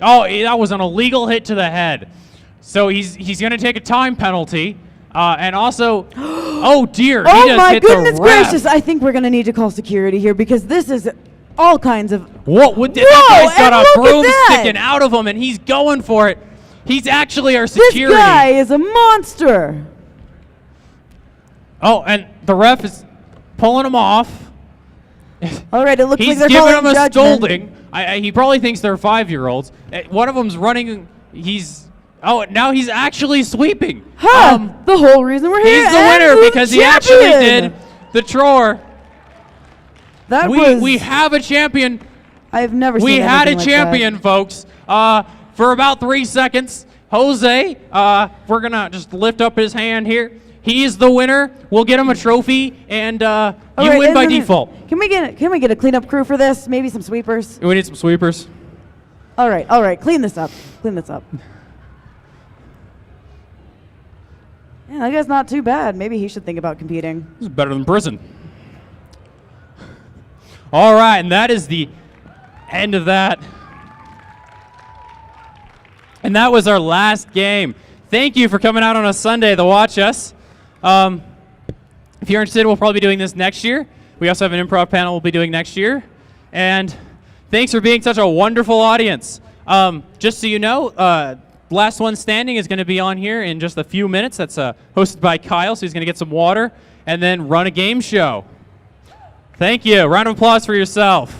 That was an illegal hit to the head. So he's going to take a time penalty. And also, oh dear, he just my hit goodness the ref. gracious! I think we're going to need to call security here because this is all kinds of. That guy's got a broom sticking out of him, and he's going for it. He's actually our security. This guy is a monster. Oh, and the ref is pulling him off. All right, it looks like they're He's giving calling him a judgment. scolding. He probably thinks they're 5-year-olds. One of them's running. Now he's actually sweeping. The whole reason we're here. He's the winner because he actually did the chore. We have a champion. I've never seen We had a anything like champion, that. folks. For about 3 seconds, Jose, we're going to just lift up his hand here. He's the winner. We'll get him a trophy, and you win by default. Can we get a cleanup crew for this? Maybe some sweepers? We need some sweepers. All right. Clean this up. Yeah, I guess not too bad. Maybe he should think about competing. This is better than prison. All right, and that is the end of that. And that was our last game. Thank you for coming out on a Sunday to watch us. If you're interested, we'll probably be doing this next year. We also have an improv panel we'll be doing next year. And thanks for being such a wonderful audience. Just so you know, Last One Standing is going to be on here in just a few minutes. That's hosted by Kyle, so he's going to get some water and then run a game show. Thank you. Round of applause for yourself.